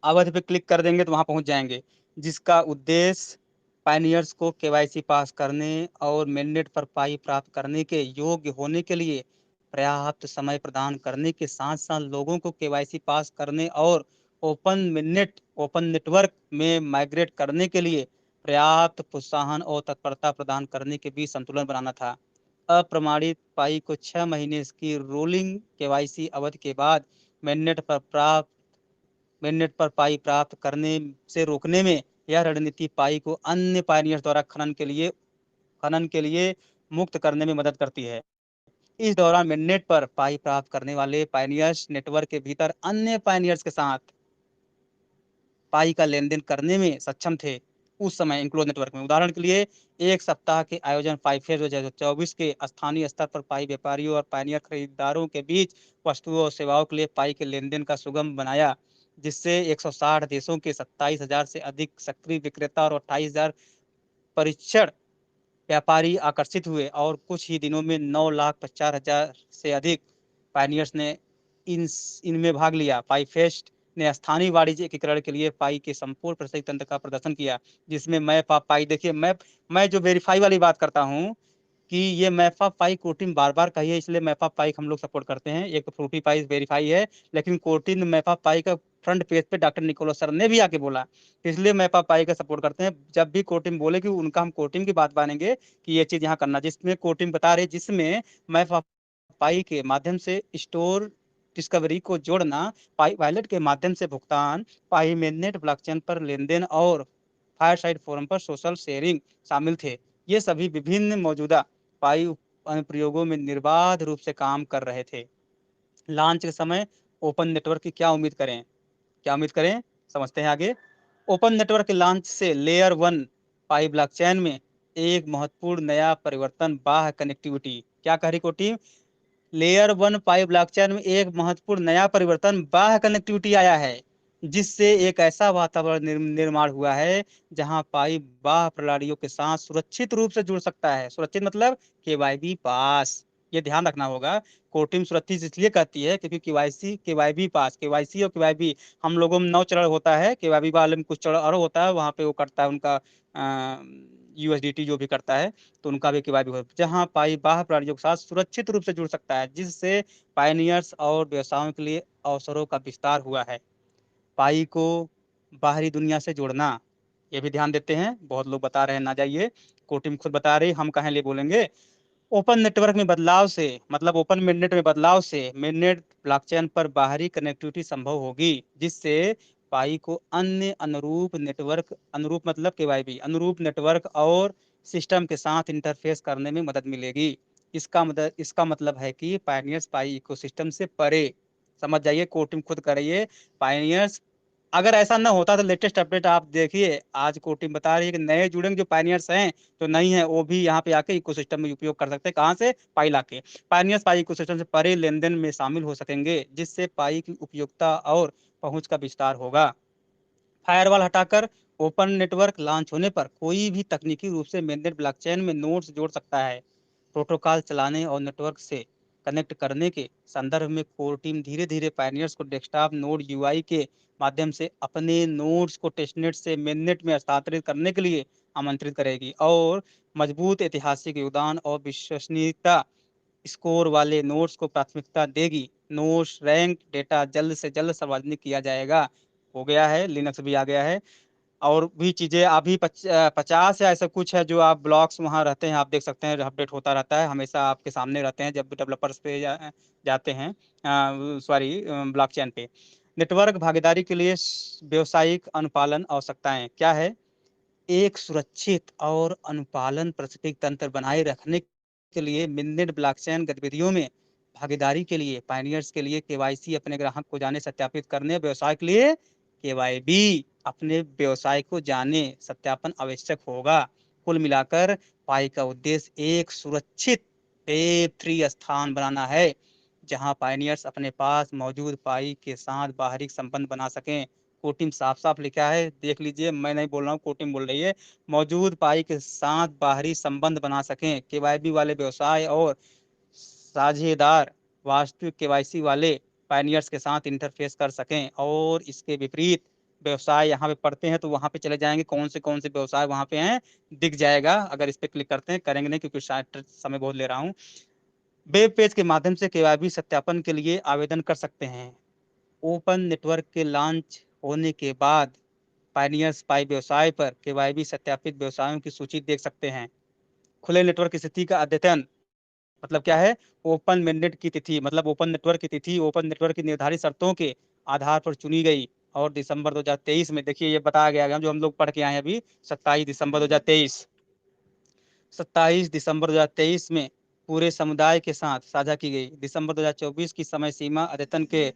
अवधि पे क्लिक कर देंगे तो वहां पहुंच जाएंगे, जिसका उद्देश्य पायनियर्स को केवाईसी पास करने और मेननेट पर पाई प्राप्त करने के योग्य होने के लिए पर्याप्त समय प्रदान करने के साथ साथ लोगों को केवाईसी पास करने और ओपन नेटवर्क में माइग्रेट करने के लिए पर्याप्त प्रोत्साहन और तत्परता प्रदान करने के बीच संतुलन बनाना था। अप्रमाणित पाई को 6 महीने की रोलिंग केवाईसी अवधि के बाद मेननेट पर पाई प्राप्त करने से रोकने में यह रणनीति पाई को अन्य पायनियर्स द्वारा खनन के लिए मुक्त करने में मदद करती है। इस दौरान मेननेट पर पाई प्राप्त करने वाले पायनियर्स नेटवर्क के भीतर अन्य पायनियर्स के साथ पाई का लेन देन करने में सक्षम थे। उस समय इंक्लोज नेटवर्क में उदाहरण के लिए एक सप्ताह के आयोजन पाईफेयर 2024 के स्थानीय स्तर पर पाई व्यापारियों और पायनियर खरीदारों के बीच वस्तुओं और सेवाओं के लिए पाई के लेन देन का सुगम बनाया, जिससे 160 देशों के 27,000 से अधिक सक्रिय विक्रेता और 28,000 परीक्षण व्यापारी आकर्षित हुए और कुछ ही दिनों में 9,50,000 से अधिक पायनियर्स ने इनमें भाग लिया। पाई फेस्ट ने स्थानीय वाणिज्य एकीकरण के लिए पाई के संपूर्ण प्रशासनिक तंत्र का प्रदर्शन किया, जिसमें मैप ऑफ पाई, देखिए मैं जो वेरीफाई वाली बात करता हूँ कि ये मैप ऑफ पाई कोटिन बार बार कही है, इसलिए मैप ऑफ पाई हम लोग सपोर्ट करते हैं। एक तो फ्रूटी पाई वेरीफाई है, लेकिन कोटिन मैप ऑफ पाई का फ्रंट पेज पे डॉक्टर निकोलस सर ने भी आके बोला, इसलिए मैप ऑफ पाई का सपोर्ट करते हैं। जब भी कोटिन बोले कि उनका हम कोटिन की बात मानेंगे कि ये चीज यहाँ करना, जिसमें कोटिन बता रहे जिसमें मैप ऑफ पाई के माध्यम से स्टोर डिस्कवरी को जोड़ना, पाई वॉलेट के माध्यम से भुगतान, पाई मेननेट ब्लॉकचेन पर लेनदेन और फायरसाइड फोरम पर सोशल शेयरिंग शामिल थे। ये सभी विभिन्न मौजूदा पाई अनुप्रयोगों में निर्बाध रूप से काम कर रहे थे। लॉन्च के समय ओपन नेटवर्क की क्या उम्मीद करें, समझते हैं आगे। ओपन नेटवर्क के लॉन्च से लेयर 1 पाई ब्लॉकचेन में एक महत्वपूर्ण नया परिवर्तन बाह्य कनेक्टिविटी, क्या कह रही कोटी, लेयर 1 पाई ब्लॉकचेन में एक महत्वपूर्ण नया परिवर्तन बाह्य कनेक्टिविटी आया है, जिससे एक ऐसा वातावरण निर्माण हुआ है जहां पाई बाह्य प्रणालियों के साथ सुरक्षित रूप से जुड़ सकता है। सुरक्षित मतलब केवाईबी पास, ये ध्यान रखना होगा। कोटिम सुरक्षित इसलिए कहती है क्योंकि केवाईबी पास, केवाईसी और केवाईबी हम लोगों में 9 चरण होता है, केवाईबी वाले में कुछ चरण और होता है, वहां पे वो करता है उनका यूएसडीटी जो भी करता है, तो उनका भी केवाईबी होता है, जहां पाई बाह्य प्रणालियों के साथ सुरक्षित रूप से जुड़ सकता है, जिससे पायनियर्स और व्यवसायों के लिए अवसरों का विस्तार हुआ है। पाई को बाहरी दुनिया से जोड़ना, ये भी ध्यान देते हैं, बहुत लोग बता रहे हैं ना जाइए, कोटिम खुद बता रही, हम कहें ले बोलेंगे। ओपन नेटवर्क में बदलाव से मतलब ओपन मेननेट में बदलाव से मेननेट ब्लॉकचेन पर बाहरी कनेक्टिविटी संभव होगी, जिससे पाई को अन्य अनुरूप मतलब केवाईबी अनुरूप नेटवर्क और सिस्टम के साथ इंटरफेस करने में मदद मिलेगी। इसका मतलब है कि पायनियर्स पाई इकोसिस्टम से परे, समझ जाइए, कोटिम खुद करिए, पायनियर्स अगर ऐसा ना होता तो लेटेस्ट अपडेट आप देखिए, आज कोटिम बता रही है कि नए जुड़ेंगे जो पायनियर्स हैं तो नहीं है, वो भी यहाँ पे आके इकोसिस्टम में उपयोग कर सकते हैं। कहाँ से, पाई लाके पायनियर्स पाई इकोसिस्टम से परे लेनदेन में शामिल हो सकेंगे, जिससे पाई की उपयोगिता और पहुंच का विस्तार होगा। फायरवॉल हटाकर ओपन नेटवर्क लॉन्च होने पर कोई भी तकनीकी रूप से मेननेट ब्लॉकचेन में नोड्स जोड़ सकता है। प्रोटोकॉल चलाने और नेटवर्क से कनेक्ट करने के संदर्भ में कोर टीम धीरे धीरे पायनियर्स को डेस्कटॉप नोड यूआई के माध्यम से अपने नोड्स को टेस्टनेट से मेननेट में हस्तांतरित करने के लिए आमंत्रित करेगी और मजबूत ऐतिहासिक योगदान और विश्वसनीयता स्कोर वाले नोड्स को प्राथमिकता देगी। नोड्स रैंक डेटा जल्द से जल्द सार्वजनिक किया जाएगा। हो गया है, लिनक्स भी आ गया है। और भी चीज़ें अभी 50 या ऐसा कुछ है जो आप ब्लॉक्स वहाँ रहते हैं, आप देख सकते हैं अपडेट होता रहता है, हमेशा आपके सामने रहते हैं जब डेवलपर्स पे जाते हैं, सॉरी ब्लॉकचेन पे। नेटवर्क भागीदारी के लिए व्यावसायिक अनुपालन आवश्यकताएं क्या है? एक सुरक्षित और अनुपालन पारिस्थितिक तंत्र बनाए रखने के लिए मिडनेट ब्लॉकचेन गतिविधियों में भागीदारी के लिए पायनियर्स के लिए केवाईसी अपने ग्राहक को जाने सत्यापित करने, व्यवसाय के लिए केवाईबी अपने व्यवसाय को जाने सत्यापन आवश्यक होगा। कुल मिलाकर पाई का उद्देश्य एक सुरक्षित वेब3 स्थान बनाना है जहां पायनियर्स अपने पास मौजूद पाई के साथ बाहरी संबंध बना सकें। कोटिम साफ साफ लिखा है, देख लीजिए, मैं नहीं बोल रहा हूँ, कोटिम बोल रही है। मौजूद पाई के साथ बाहरी संबंध बना सकें। केवाईबी वाले व्यवसाय और साझेदार वास्तविक केवाईसी वाले पायनियर्स के साथ इंटरफेस कर सकें। और इसके विपरीत व्यवसाय यहाँ पे पढ़ते हैं तो वहाँ पे चले जाएंगे, कौन से व्यवसाय वहाँ पे हैं दिख जाएगा। अगर इस पे क्लिक करते हैं, करेंगे नहीं क्योंकि शायद समय बहुत ले रहा हूँ। वेब पेज के माध्यम से केवाईबी सत्यापन के लिए आवेदन कर सकते हैं। ओपन नेटवर्क के लॉन्च होने के बाद पायनियर्स पाई व्यवसाय पर केवाईबी सत्यापित व्यवसायों की सूची देख सकते हैं। खुले नेटवर्क की स्थिति का अद्यतन मतलब क्या है? ओपन मेंडेट की तिथि मतलब ओपन नेटवर्क की तिथि ओपन नेटवर्क की निर्धारित शर्तों के आधार पर चुनी गई और दिसंबर 2023 में, देखिए ये बताया गया जो हम लोग पढ़ के आए हैं अभी, 27 दिसंबर 2023 27 दिसंबर 2023 में पूरे समुदाय के साथ साझा की गई। दिसंबर 2024 की समय सीमा अद्यतन के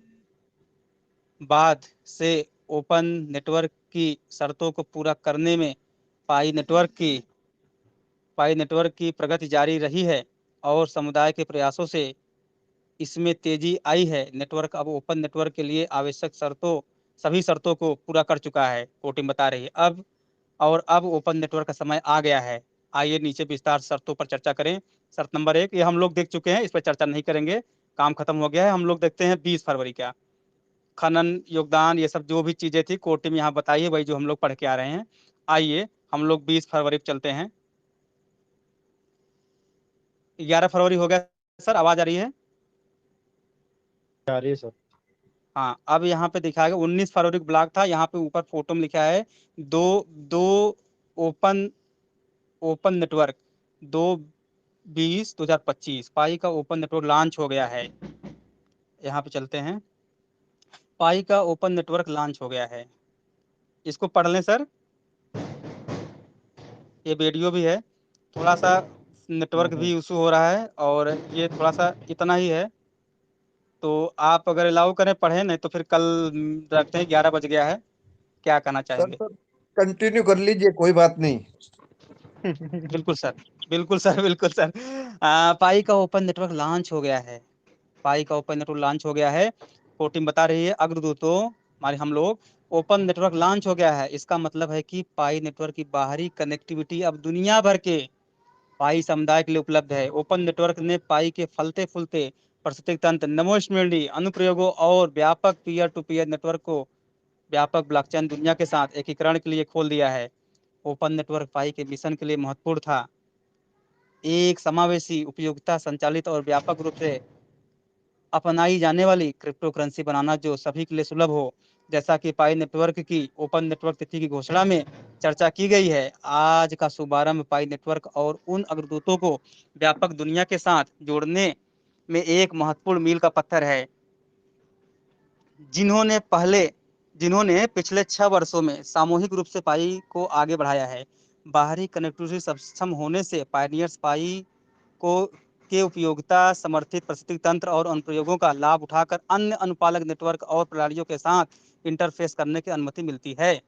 बाद से ओपन नेटवर्क की शर्तों को पूरा करने में पाई नेटवर्क की प्रगति जारी रही है और समुदाय के प्रयासों से इसमें तेजी आई है। नेटवर्क अब ओपन नेटवर्क के लिए आवश्यक सभी शर्तों को पूरा कर चुका है, कोटिंग बता रही है। अब ओपन नेटवर्क का समय आ गया है। आइए नीचे विस्तार शर्तों पर चर्चा करें। शर्त नंबर 1 ये हम लोग देख चुके हैं, इस पर चर्चा नहीं करेंगे, काम खत्म हो गया है। हम लोग देखते हैं 20 फरवरी का खनन योगदान, ये सब जो भी चीजें थी कोर्ट में यहाँ बताइए, वही जो हम लोग पढ़ के आ रहे हैं। आइए हम लोग 20 फरवरी पे चलते हैं। 11 फरवरी हो गया सर, आवाज आ रही है? आ रही है सर। हाँ, अब यहाँ पे दिखाएगा 19 फरवरी को ब्लॉक था, यहाँ पे ऊपर फोटो में लिखा है दो ओपन ओपन नेटवर्क 2/20/2025 पाई का ओपन नेटवर्क लॉन्च हो गया है। यहाँ पे चलते हैं, पाई का ओपन नेटवर्क लॉन्च हो गया है। इसको पढ़ लें सर, ये वीडियो भी है। थोड़ा सा नेटवर्क भी इशू हो रहा है और ये थोड़ा सा इतना ही है, तो आप अगर अलाउ करें पढ़ें, नहीं तो फिर कल रखते हैं, 11 बज गया है। क्या कहना सर चाहेंगे? सर कंटिन्यू कर लीजिए, कोई बात नहीं। बिल्कुल सर, बिल्कुल सर, बिल्कुल सर। पाई का ओपन नेटवर्क लॉन्च हो गया है। पाई का ओपन नेटवर्क लॉन्च हो गया है। कोटिंग बता रही है अग्रदूतों हमारे हम लोग, ओपन नेटवर्क लॉन्च हो गया है। इसका मतलब है कि पाई नेटवर्क की बाहरी कनेक्टिविटी अब दुनिया भर के पाई समुदाय के लिए उपलब्ध है। ओपन नेटवर्क ने पाई के फलते फूलते पारिस्थितिक तंत्र, नमोस्मेंडी अनुप्रयोगों और व्यापक पीयर टू पीयर नेटवर्क को व्यापक ब्लॉकचेन दुनिया के साथ एकीकरण के लिए खोल दिया है। ओपन नेटवर्क पाई के मिशन के लिए महत्वपूर्ण था, एक समावेशी उपयोगिता संचालित और व्यापक रूप से अपनाई जाने वाली क्रिप्टो करेंसी बनाना जो सभी के लिए सुलभ हो। जैसा कि पाई नेटवर्क की ओपन नेटवर्क तिथि की घोषणा में चर्चा की गई है, आज का शुभारंभ पाई नेटवर्क और उन अग्रदूतों को व्यापक दुनिया के साथ जोड़ने में एक महत्वपूर्ण मील का पत्थर है, जिन्होंने पिछले 6 वर्षों में सामूहिक रूप से पाई को आगे बढ़ाया है। बाहरी कनेक्टिविटी सक्षम होने से पायनियर्स पाई को के उपयोगिता समर्थित पारिस्थितिक तंत्र और अनुप्रयोगों का लाभ उठाकर अन्य अनुपालक नेटवर्क और प्रणालियों के साथ इंटरफेस करने की अनुमति मिलती है।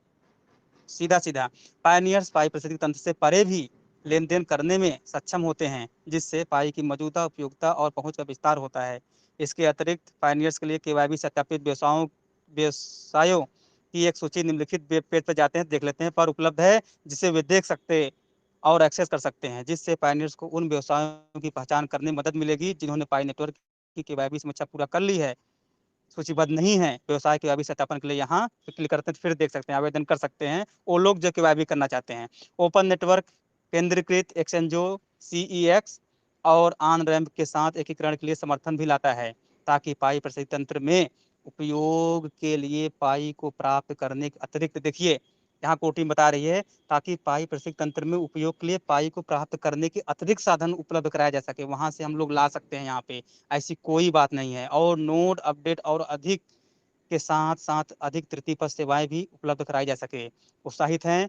सीधा सीधा पायनियर्स पाई पारिस्थितिक तंत्र से परे भी लेन देन करने में सक्षम होते हैं, जिससे पाई की मौजूदा उपयोगिता और पहुंच का विस्तार होता है। इसके अतिरिक्त पायनियर्स के लिए केवाईबी सत्यापित व्यवसायों की एक सूची निम्नलिखित वेब पेज पर जाते हैं, देख लेते हैं, पर उपलब्ध है, जिसे वे देख सकते और एक्सेस कर सकते हैं, जिससे पायनियर्स को उन व्यवसायों की पहचान करने में मदद मिलेगी जिन्होंने पाई नेटवर्क की केवाईबी समीक्षा पूरा कर ली है। सूचीबद्ध नहीं है व्यवसाय केवाईबी सत्यापन के लिए, यहाँ क्लिक करते हैं, फिर देख सकते हैं, आवेदन कर सकते हैं वो लोग जो केवाईबी करना चाहते हैं। ओपन नेटवर्क केंद्रीकृत एक्सचेंजों CEX और ऑन रैंप के साथ एकीकरण के लिए समर्थन भी लाता है, ताकि पाई पारिस्थितिक तंत्र में उपयोग के लिए पाई को प्राप्त करने के अतिरिक्त, देखिए यहाँ कोर्ट टीम बता रही है, ताकि पाई प्रशिक्षण तंत्र में उपयोग के लिए पाई को प्राप्त करने के अतिरिक्त साधन उपलब्ध कराया जा सके, वहां से हम लोग ला सकते हैं। यहाँ पे ऐसी कोई बात नहीं है। और नोड अपडेट और अधिक के साथ साथ अधिक तृतीय पक्ष सेवाएं भी उपलब्ध कराई जा सके। उत्साहित हैं,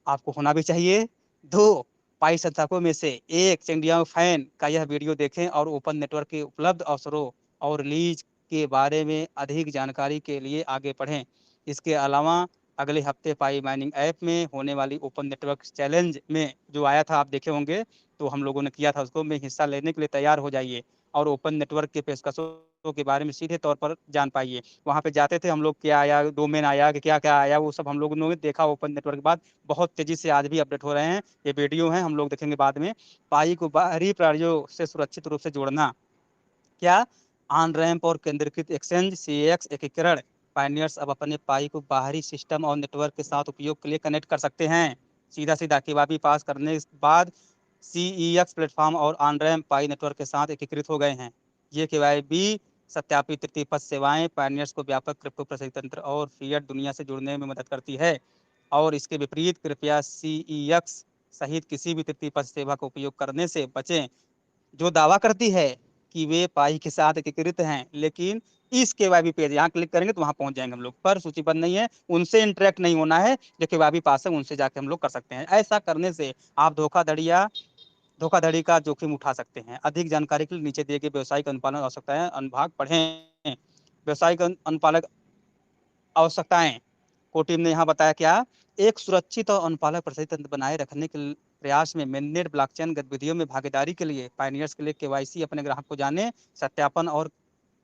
आपको होना भी चाहिए। 2 पाई संस्थापकों में से एक चंडिया फैन का यह वीडियो देखें और ओपन नेटवर्क के उपलब्ध अवसरों और रिलीज के बारे में अधिक जानकारी के लिए आगे बढ़ें। इसके अलावा अगले हफ्ते पाई माइनिंग ऐप में होने वाली ओपन नेटवर्क चैलेंज में जो आया था, आप देखे होंगे, तो हम लोगों ने किया था उसको, में हिस्सा लेने के लिए तैयार हो जाइए और ओपन नेटवर्क के पेशकशों के बारे में सीधे तौर पर जान पाइए। वहाँ पे जाते थे हम लोग, क्या आया, डोमेन आया कि क्या क्या आया, वो सब हम लोगों ने देखा ओपन नेटवर्क के बाद। बहुत तेजी से आज भी अपडेट हो रहे हैं, ये वीडियो हैं, हम लोग देखेंगे बाद में। पाई को बाहरी प्रणालियों से सुरक्षित रूप से जोड़ना, क्या ऑन रैंप और केंद्रीकृत एक्सचेंज CEX एकीकरण। पायनियर्स अब अपने पाई को बाहरी सिस्टम और नेटवर्क के साथ उपयोग के लिए कनेक्ट कर सकते हैं। सीधा सीधा KYB पास करने के बाद CEX प्लेटफॉर्म और ऑन रैंप पाई नेटवर्क के साथ एकीकृत हो गए हैं। ये KYB सत्यापित तृतीय पक्ष सेवाएं पायनियर्स को व्यापक क्रिप्टो प्रशिक्षण तंत्र और फिएट दुनिया से जुड़ने में मदद करती है। और इसके विपरीत कृपया CEX सहित किसी भी तृतीय पक्ष सेवा का उपयोग करने से बचें जो दावा करती है कि वे पाई के साथ एकीकृत हैं, लेकिन इस KYB पेज यहाँ क्लिक करेंगे तो वहां पहुंच जाएंगे हम लोग, पर सूचीबद्ध नहीं है, उनसे इंटरेक्ट नहीं होना है। जो KYB पास है उनसे जाके हम लोग कर सकते हैं। ऐसा करने से आप धोखाधड़ी का जोखिम उठा सकते हैं। अधिक जानकारी के लिए नीचे दिए गए व्यवसायिक अनुपालन आवश्यकताएं अनुभाग पढ़ें। व्यवसायिक अनुपालक आवश्यकताएं को टीम ने यहाँ बताया, क्या एक सुरक्षित और अनुपालक प्रशिक्षण तंत्र बनाए रखने के प्रयास में मेननेट ब्लॉकचेन गतिविधियों में भागीदारी के लिए पायनियर्स के लिए KYC अपने ग्राहक को जाने, सत्यापन, और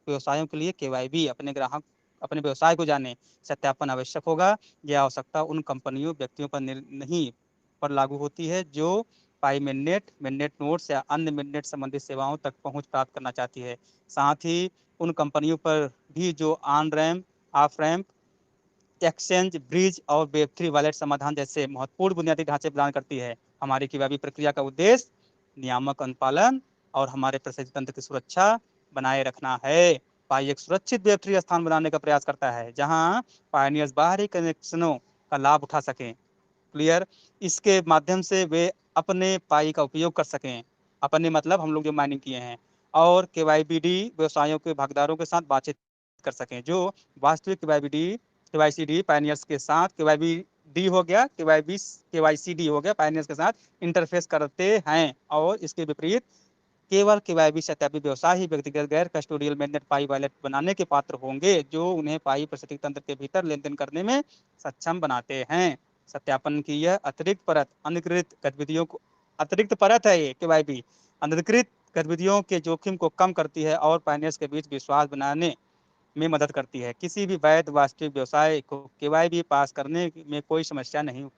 व्यवसायों के लिए KYB अपने व्यवसाय को जाने, सत्यापन आवश्यक होगा। यह आवश्यकता उन कंपनियों व्यक्तियों पर नहीं पर लागू होती है जो पाई मेननेट नोड्स या अन्य मेननेट संबंधित सेवाओं तक पहुंच प्राप्त करना चाहती है। साथ ही उन कंपनियों पर भी जो on ramp, off ramp, exchange, bridge और वेब3 वॉलेट समाधान जैसे महत्वपूर्ण बुनियादी ढांचे प्रदान करती है। हमारी KYB प्रक्रिया का उद्देश्य नियामक अनुपालन और हमारे प्रशिक्षण तंत्र की सुरक्षा बनाए रखना है। पाई एक सुरक्षित वेब3 स्थान बनाने का प्रयास करता है जहां पायनियर्स बाहरी कनेक्शनों का लाभ उठा सकें। क्लियर, इसके माध्यम से वे अपने पाई का उपयोग कर सकें, अपने मतलब हम लोग जो माइनिंग किए हैं, और KYBD व्यवसायों के भागीदारों के साथ बातचीत कर सकें। जो वास्तविक KYCD पायनियर्स के साथ KYBD हो गया, KYCD हो गया, पायनियर्स के साथ इंटरफेस करते हैं। और इसके विपरीत केवल KYB सत्यापित व्यवसाय ही व्यक्तिगत गैर कस्टोडियल मेननेट पाई वॉलेट बनाने के पात्र होंगे, जो उन्हें पाई प्रशिक्षण तंत्र के भीतर लेन देन करने में सक्षम बनाते हैं। सत्यापन की यह अतिरिक्त परत अतिरिक्त परत है, ये KYB अनधिकृत गतिविधियों के जोखिम को कम करती है और पायनियर्स के बीच विश्वास बनाने में मदद करती है। किसी भी वैध वास्तविक व्यवसाय को KYB पास करने में कोई समस्या नहीं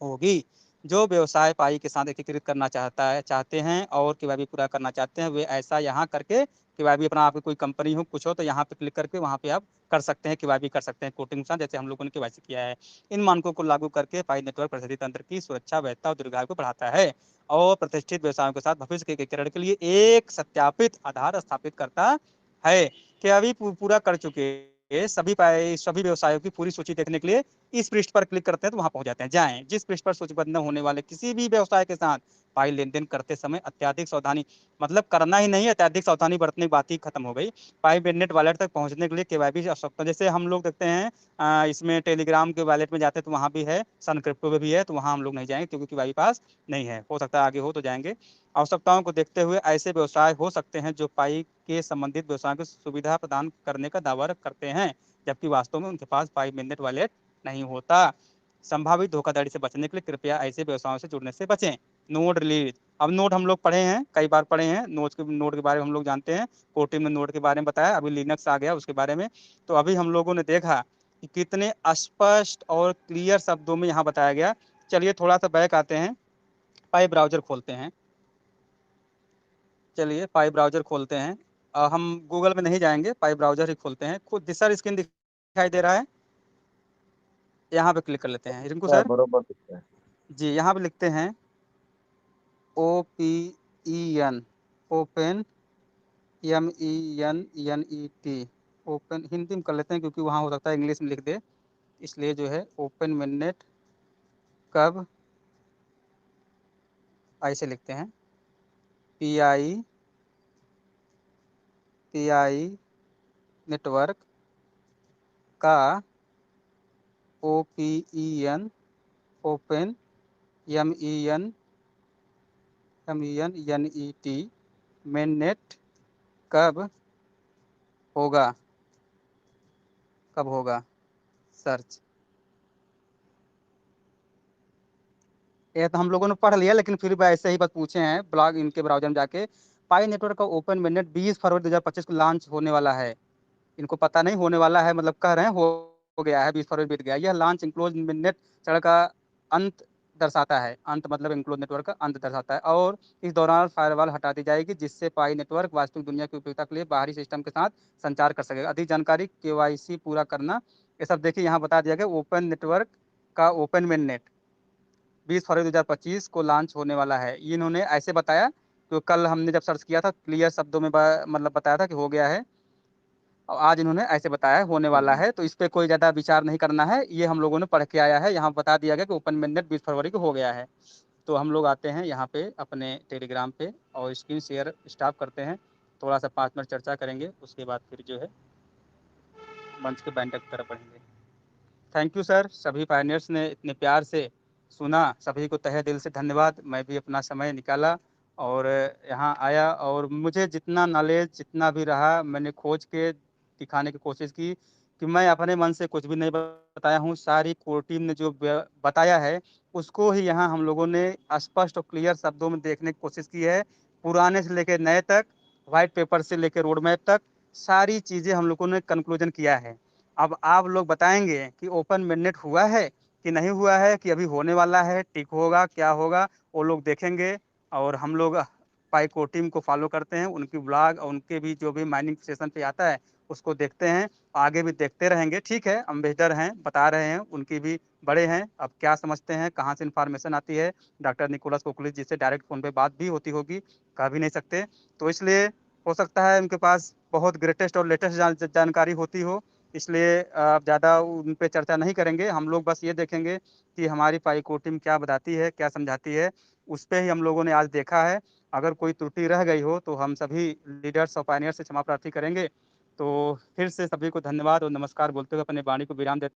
होगी। जो व्यवसाय पाई के साथ एकीकृत करना चाहते हैं और KYB पूरा करना चाहते हैं, वे ऐसा यहाँ करके KYB अपना, आपकी कोई कंपनी हो कुछ हो तो यहाँ पे क्लिक करके वहाँ पे आप कर सकते हैं, KYB कर सकते हैं कोटिंग के साथ, जैसे हम लोगों ने KYC किया है। इन मानकों को लागू करके पाई नेटवर्क प्रसिद्धि तंत्र की सुरक्षा, वैधता और दीर्घायु को बढ़ाता है और प्रतिष्ठित व्यवसायों के साथ भविष्य के एकीकरण के लिए एक सत्यापित आधार स्थापित करता है। KYB पूरा कर चुके सभी व्यवसायों की पूरी सूची देखने के लिए इस पृष्ठ पर क्लिक करते हैं तो वहां पहुंच जाते हैं। जाएं, जिस पृष्ठ पर सूचीबद्ध न होने वाले किसी भी व्यवसाय के साथ पाई लेन देन करते समय अत्याधिक सावधानी, मतलब करना ही नहीं, अत्याधिक सावधानी बरतने की बात ही खत्म हो गई। पाई मेननेट वॉलेट तक पहुंचने के लिए KYB आवश्यकता, जैसे हम लोग देखते हैं इसमें टेलीग्राम के वॉलेट में जाते हैं तो वहां भी है, सन क्रिप्टो में भी है, तो वहां हम लोग नहीं जाएंगे क्योंकि KYB पास नहीं है। हो सकता है आगे हो तो जाएंगे। आवश्यकताओं को देखते हुए ऐसे व्यवसाय हो सकते हैं जो पाई के संबंधित व्यवसायों की सुविधा प्रदान करने का दावा करते हैं, जबकि वास्तव में उनके पास पाई मेननेट वॉलेट नहीं होता। संभावित धोखाधड़ी से बचने के लिए कृपया ऐसे व्यवसायों से जुड़ने से बचें। नोड रिलीज, अब नोड हम लोग पढ़े हैं, कई बार पढ़े हैं, नोड के बारे में हम लोग जानते हैं। कोर्ट ने नोड के बारे में बताया, अभी लिनक्स आ गया उसके बारे में। तो अभी हम लोगों ने देखा कि कितने स्पष्ट और क्लियर शब्दों में यहाँ बताया गया। चलिए थोड़ा सा बैक आते हैं, पाई ब्राउजर खोलते हैं। चलिए पाई ब्राउजर खोलते हैं। हम गूगल में नहीं जाएंगे, पाई ब्राउजर ही खोलते हैं। खुद सर स्क्रीन दिखाई दे रहा है, यहाँ पे क्लिक कर लेते हैं रिंकू सर। बरोबर दिखता है। जी, यहाँ पे लिखते हैं OPEN, open, MENNET, open. Hindi में कर लेते हैं क्योंकि वहाँ हो सकता है इंग्लिश में लिख दे, इसलिए जो है ओपन मेननेट कब, ऐसे लिखते हैं, पीआई नेटवर्क का ओपीईएन ओपन MENNET मेननेट कब होगा, कब होगा सर्च। ये तो हम लोगों ने पढ़ लिया, लेकिन फिर भी ऐसे ही बस पूछे हैं ब्लॉग इनके ब्राउजर में जाके। पाई नेटवर्क का ओपन मेननेट 20 फरवरी 2025 को लॉन्च होने वाला है। इनको पता नहीं होने वाला है, मतलब कह रहे हैं हो गया है, 20 फरवरी बीत गया। यह लॉन्च इंक्लोज मिडनेट चरण का अंत दर्शाता है। अंत मतलब इंक्लोज नेटवर्क का अंत दर्शाता है। और इस दौरान फायरवॉल हटा दी जाएगी, जिससे पाई नेटवर्क वास्तविक दुनिया की उपयोगिता के लिए बाहरी सिस्टम के साथ संचार कर सकेगा। अधिक जानकारी KYC पूरा करना, ये सब देखिए यहाँ बता दिया गया। ओपन नेटवर्क का ओपन मेननेट 20 फरवरी 2025 को लॉन्च होने वाला है। ये इन्होंने ऐसे बताया, तो कल हमने जब सर्च किया था क्लियर शब्दों में मतलब बताया था कि हो गया है, और आज इन्होंने ऐसे बताया होने वाला है। तो इस पर कोई ज़्यादा विचार नहीं करना है, ये हम लोगों ने पढ़ के आया है। यहाँ बता दिया गया कि ओपन मेननेट 20 फरवरी को हो गया है। तो हम लोग आते हैं यहाँ पे अपने टेलीग्राम पे और स्क्रीन शेयर स्टॉप करते हैं। थोड़ा सा 5 मिनट चर्चा करेंगे, उसके बाद फिर जो है मंच के बैंडक की तरफ बढ़ेंगे। थैंक यू सर, सभी पायनियर्स ने इतने प्यार से सुना, सभी को तहे दिल से धन्यवाद। मैं भी अपना समय निकाला और यहाँ आया, और मुझे जितना नॉलेज जितना भी रहा मैंने खोज के दिखाने की कोशिश की कि मैं अपने मन से कुछ भी नहीं बताया हूँ। सारी कोर टीम ने जो बताया है उसको ही यहाँ हम लोगों ने स्पष्ट और क्लियर शब्दों में देखने की कोशिश की है। पुराने से लेकर नए तक, व्हाइट पेपर से लेकर रोड मैप तक, सारी चीज़ें हम लोगों ने कंक्लूजन किया है। अब आप लोग बताएंगे कि ओपन मेननेट हुआ है कि नहीं हुआ है, कि अभी होने वाला है, टिक होगा, क्या होगा, वो लोग देखेंगे। और हम लोग पाइको टीम को फॉलो करते हैं, उनकी ब्लॉग और उनके भी जो भी माइनिंग सेशन पे आता है उसको देखते हैं, आगे भी देखते रहेंगे। ठीक है, अम्बेसडर हैं, बता रहे हैं, उनकी भी बड़े हैं, अब क्या समझते हैं, कहाँ से इन्फॉर्मेशन आती है। डॉक्टर निकोलस कोकुलिस जिससे डायरेक्ट फ़ोन पे बात भी होती होगी, कह भी नहीं सकते। तो इसलिए हो सकता है उनके पास बहुत ग्रेटेस्ट और लेटेस्ट जानकारी होती हो, इसलिए ज़्यादा उन पे चर्चा नहीं करेंगे। हम लोग बस ये देखेंगे कि हमारी पाइको टीम क्या बताती है, क्या समझाती है, उस पे ही हम लोगों ने आज देखा है। अगर कोई त्रुटि रह गई हो तो हम सभी लीडर्स और पायनियर से क्षमा प्रार्थी करेंगे। तो फिर से सभी को धन्यवाद और नमस्कार बोलते हुए अपने वाणी को विराम देते